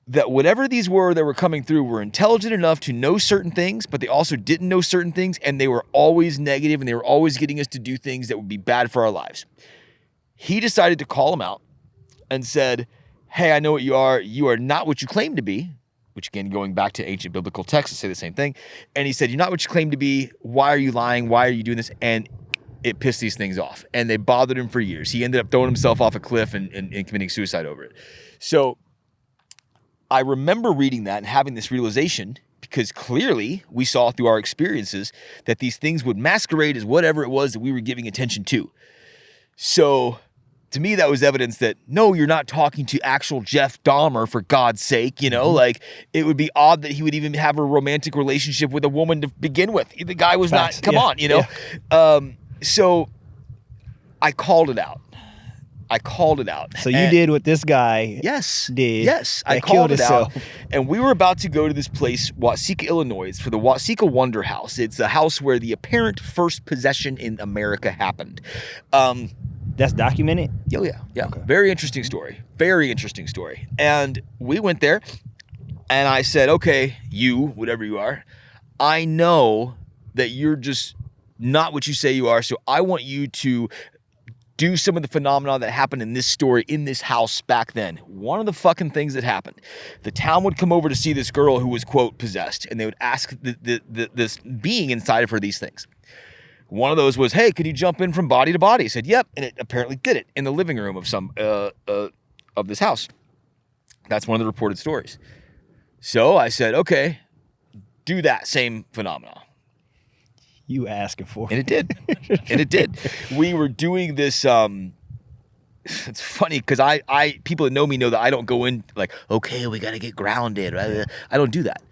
that whatever these were that were coming through were intelligent enough to know certain things, but they also didn't know certain things, and they were always negative, and they were always getting us to do things that would be bad for our lives. He decided to call them out and said, hey, I know what you are. You are not what you claim to be, which again, going back to ancient biblical texts, say the same thing. And he said, you're not what you claim to be. Why are you lying? Why are you doing this? And it pissed these things off, and they bothered him for years. He ended up throwing himself off a cliff and committing suicide over it. So I remember reading that and having this realization, because clearly we saw through our experiences that these things would masquerade as whatever it was that we were giving attention to. So to me, that was evidence that, no, you're not talking to actual Jeff Dahmer, for God's sake. You know, like, it would be odd that he would even have a romantic relationship with a woman to begin with. The guy was Facts. not, come on, you know? Yeah. So I called it out. So you did what this guy did. Yes, I called it out. And we were about to go to this place, Watseka, Illinois. It's for the Watseka Wonder House. It's a house where the apparent first possession in America happened. That's documented? Oh, yeah. Okay. Very interesting story. And we went there, and I said, okay, you, whatever you are, I know that you're just not what you say you are, so I want you to do some of the phenomena that happened in this story, in this house back then. One of the fucking things that happened, the town would come over to see this girl who was, quote, possessed, and they would ask this being inside of her these things. One of those was, hey, could you jump in from body to body? I said, yep, and it apparently did it in the living room of some of this house. That's one of the reported stories. So I said, okay, do that same phenomenon. You asking for it. And it did. We were doing this, it's funny because I people that know me know that I don't go in like, okay, we got to get grounded. I don't do that.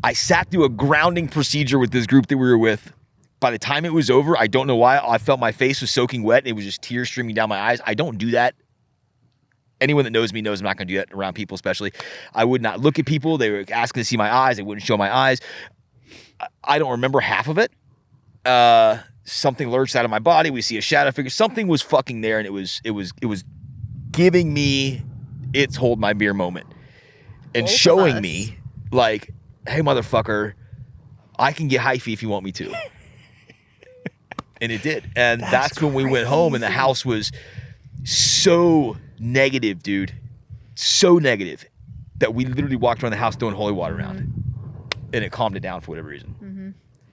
I sat through a grounding procedure with this group that we were with. By the time it was over, I don't know why, I felt my face was soaking wet and it was just tears streaming down my eyes. I don't do that. Anyone that knows me knows I'm not going to do that around people, especially. I would not look at people. They were asking to see my eyes. They wouldn't show my eyes. I don't remember half of it. Something lurched out of my body. We see a shadow figure. Something was fucking there, and it was giving me its hold my beer moment and Both showing me like, hey, motherfucker, I can get hyphy if you want me to. And it did. And that's when we went home, and the house was so negative, dude. So negative that we literally walked around the house throwing holy water around it. And it calmed it down for whatever reason. Mm-hmm.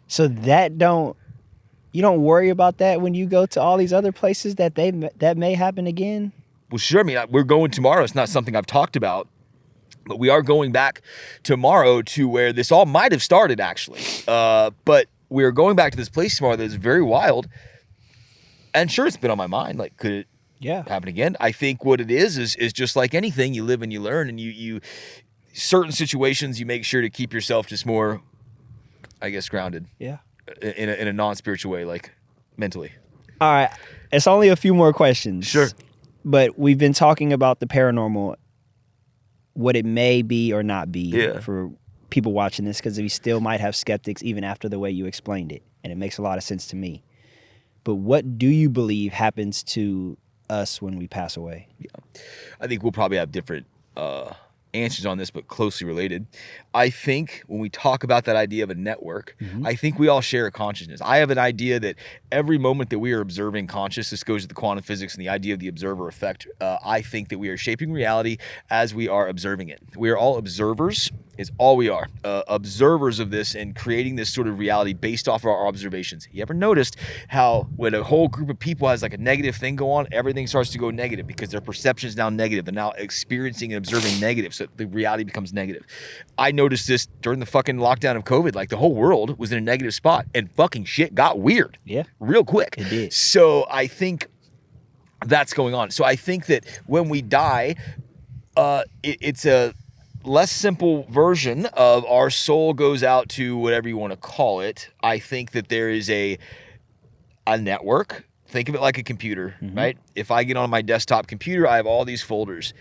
So you don't worry about that when you go to all these other places that may happen again? Well, sure. I mean, we're going tomorrow. It's not something I've talked about, but we are going back tomorrow to where this all might have started, actually. But we're going back to this place tomorrow that is very wild. And sure, it's been on my mind. Like, could it happen again? I think what it is just like anything. You live and you learn, and you certain situations, you make sure to keep yourself just more, I guess, grounded. Yeah. In a non-spiritual way, like mentally. All right. It's only a few more questions. Sure. But we've been talking about the paranormal, what it may be or not be for people watching this, because we still might have skeptics even after the way you explained it. And it makes a lot of sense to me. But what do you believe happens to us when we pass away? Yeah. I think we'll probably have different answers on this, but closely related. I think when we talk about that idea of a network, I think we all share a consciousness. I have an idea that every moment that we are observing consciousness goes to the quantum physics and the idea of the observer effect. I think that we are shaping reality as we are observing it. We are all observers, is all we are. Observers of this and creating this sort of reality based off of our observations. You ever noticed how when a whole group of people has like a negative thing go on, everything starts to go negative because their perception is now negative. They're now experiencing and observing negative, so the reality becomes negative. I noticed this during the fucking lockdown of COVID. Like, the whole world was in a negative spot and fucking shit got weird. Yeah. Real quick. It did. So I think that's going on. So I think that when we die, it's a less simple version of our soul goes out to whatever you want to call it. I think that there is a network think of it like a computer, right? If I get on my desktop computer, I have all these folders.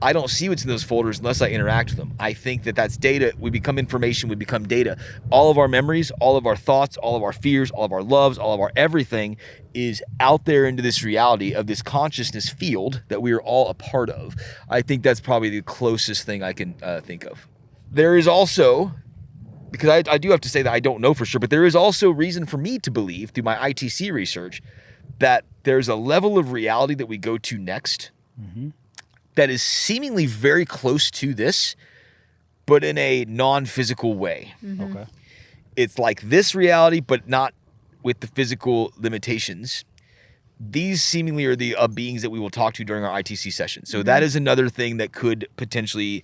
I don't see what's in those folders unless I interact with them. I think that that's data. We become information. We become data. All of our memories, all of our thoughts, all of our fears, all of our loves, all of our everything is out there into this reality of this consciousness field that we are all a part of. I think that's probably the closest thing I can think of. There is also, because I do have to say that I don't know for sure, but there is also reason for me to believe through my ITC research that there's a level of reality that we go to next that is seemingly very close to this, but in a non-physical way. Okay. It's like this reality, but not with the physical limitations. These seemingly are the beings that we will talk to during our ITC session. So that is another thing that could potentially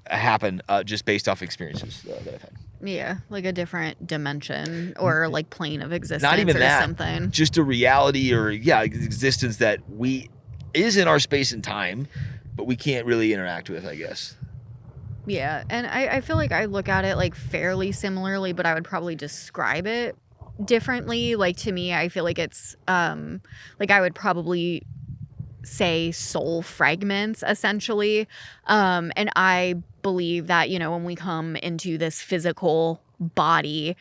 happen just based off experiences that I've had. Yeah, like a different dimension or like plane of existence. Not even or that. Something. Just a reality or existence that is in our space and time, but we can't really interact with, I guess. Yeah, and I feel like I look at it like fairly similarly, but I would probably describe it differently. Like to me, I feel like it's like I would probably say soul fragments essentially. And I believe that, you know, when we come into this physical body,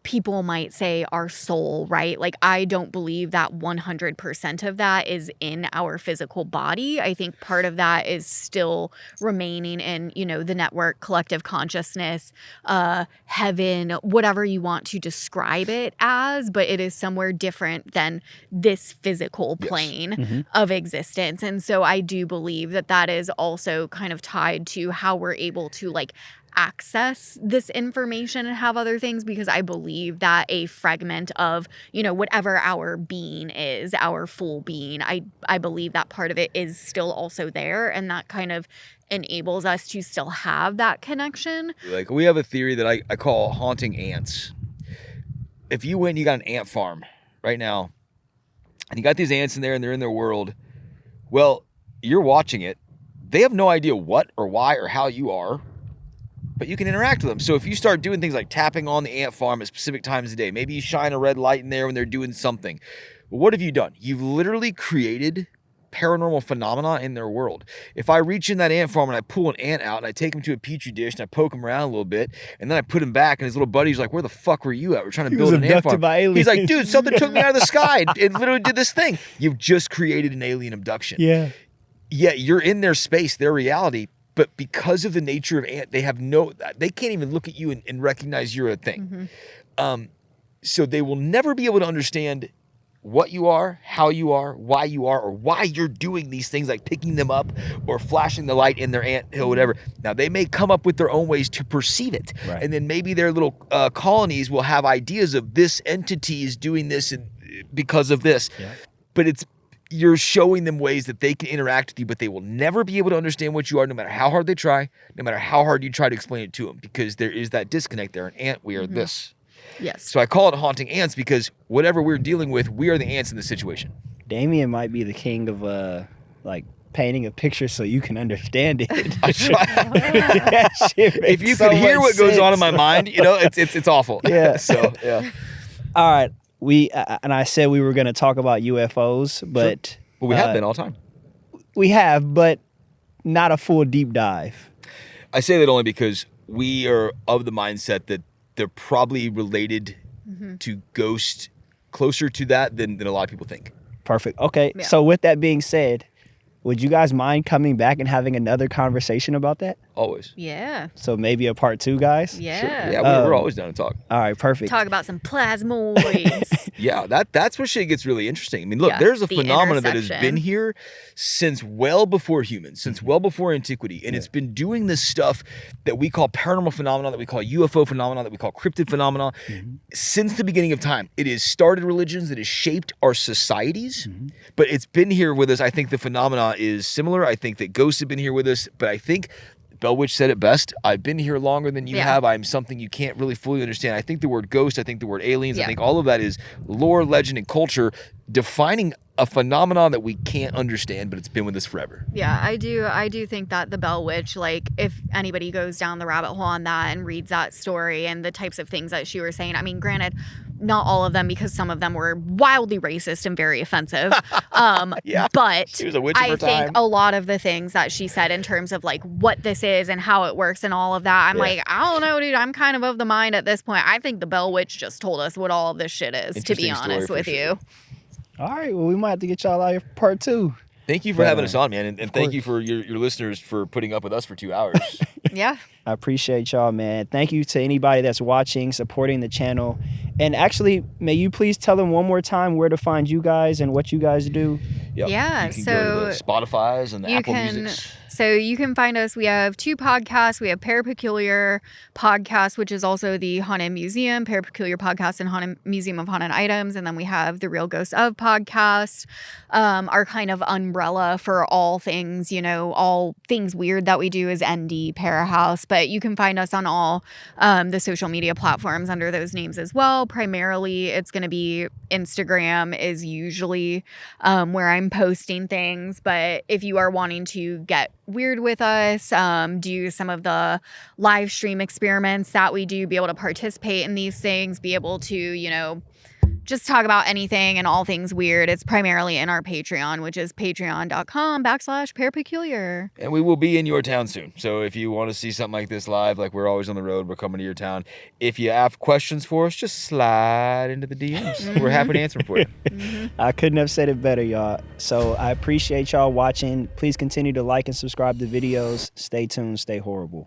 people might say our soul, right? Like, I don't believe that 100% of that is in our physical body. I think part of that is still remaining in, you know, the network, collective consciousness, heaven, whatever you want to describe it as, but it is somewhere different than this physical plane of existence. And so I do believe that that is also kind of tied to how we're able to like access this information and have other things, because I believe that a fragment of, you know, whatever our being is, our full being, I believe that part of it is still also there, and that kind of enables us to still have that connection. Like, we have a theory that I call haunting ants. If you went and you got an ant farm right now, and you got these ants in there and they're in their world, well, you're watching it. They have no idea what or why or how you are, but you can interact with them. So if you start doing things like tapping on the ant farm at specific times of the day, maybe you shine a red light in there when they're doing something. Well, what have you done? You've literally created paranormal phenomena in their world. If I reach in that ant farm and I pull an ant out and I take him to a petri dish and I poke him around a little bit, and then I put him back, and his little buddy's like, where the fuck were you at? We're trying to build an ant farm. By aliens. He's like, dude, something took me out of the sky and literally did this thing. You've just created an alien abduction. Yeah. Yeah, you're in their space, their reality, but because of the nature of ant, they can't even look at you and recognize you're a thing. So they will never be able to understand what you are, how you are, or why you're doing these things like picking them up or flashing the light in their anthill, whatever. Now, they may come up with their own ways to perceive it. Right. And then maybe their little colonies will have ideas of this entity is doing this and because of this. Yeah. But you're showing them ways that they can interact with you, but they will never be able to understand what you are, no matter how hard they try, no matter how hard you try to explain it to them, because there is that disconnect there. An ant, we are this. Yes. So I call it haunting ants because whatever we're dealing with, we are the ants in the situation. Damian might be the king of like painting a picture so you can understand it. I try. If you could hear what goes on in my mind, you know, it's awful. Yeah. So yeah. All right. And I said we were going to talk about UFOs, but sure. Well, we have been all the time. We have, but not a full deep dive. I say that only because we are of the mindset that they're probably related to ghosts, closer to that than a lot of people think. Perfect. Okay. Yeah. So with that being said, would you guys mind coming back and having another conversation about that? Always. Yeah. So maybe a part 2, guys? Yeah. Sure. Yeah, we're always down to talk. All right, perfect. Talk about some plasmoids. Yeah, that's where shit gets really interesting. I mean, look, there's a phenomenon that has been here since well before humans, since well before antiquity, and it's been doing this stuff that we call paranormal phenomena, that we call UFO phenomena, that we call cryptid phenomena, since the beginning of time. It has started religions, that has shaped our societies, but it's been here with us. I think the phenomena is similar. I think that ghosts have been here with us, but I think Bell Witch said it best. I've been here longer than you have. I'm something you can't really fully understand. I think the word ghost, I think the word aliens, I think all of that is lore, legend, and culture defining a phenomenon that we can't understand, but it's been with us forever. Yeah, I do think that the Bell Witch, like, if anybody goes down the rabbit hole on that and reads that story and the types of things that she was saying, I mean, granted, not all of them, because some of them were wildly racist and very offensive. Yeah, but she was a witch of I her think time. a lot of the things that she said in terms of like what this is and how it works and all of that, I'm like, I don't know, dude. I'm kind of the mind at this point. I think the Bell Witch just told us what all of this shit is, to be Interesting story honest for with sure. you. All right, well, we might have to get y'all out here for part 2. Thank you for But, having us on, man, and thank course. you for your listeners for putting up with us for 2 hours. Yeah. I appreciate y'all, man. Thank you to anybody that's watching, supporting the channel. And actually, may you please tell them one more time where to find you guys and what you guys do? Yep. Yeah, You can go to the so Spotify's and the you Apple can- Musics. So you can find us. We have 2 podcasts. We have Parapeculiar Podcast, which is also the Haunted Museum, Parapeculiar Podcast and Haunted Museum of Haunted Items. And then we have the Real Ghost of Podcast, our kind of umbrella for all things, all things weird that we do is ND Parahouse. But you can find us on all the social media platforms under those names as well. Primarily, it's going to be Instagram is usually where I'm posting things. But if you are wanting to get weird with us, do some of the live stream experiments that we do, be able to participate in these things, be able to, just talk about anything and all things weird. It's primarily in our Patreon, which is patreon.com/parapeculiar. And we will be in your town soon. So if you want to see something like this live, like we're always on the road, we're coming to your town. If you have questions for us, just slide into the DMs. We're happy to answer them for you. I couldn't have said it better, y'all. So I appreciate y'all watching. Please continue to like and subscribe to videos. Stay tuned. Stay horrible.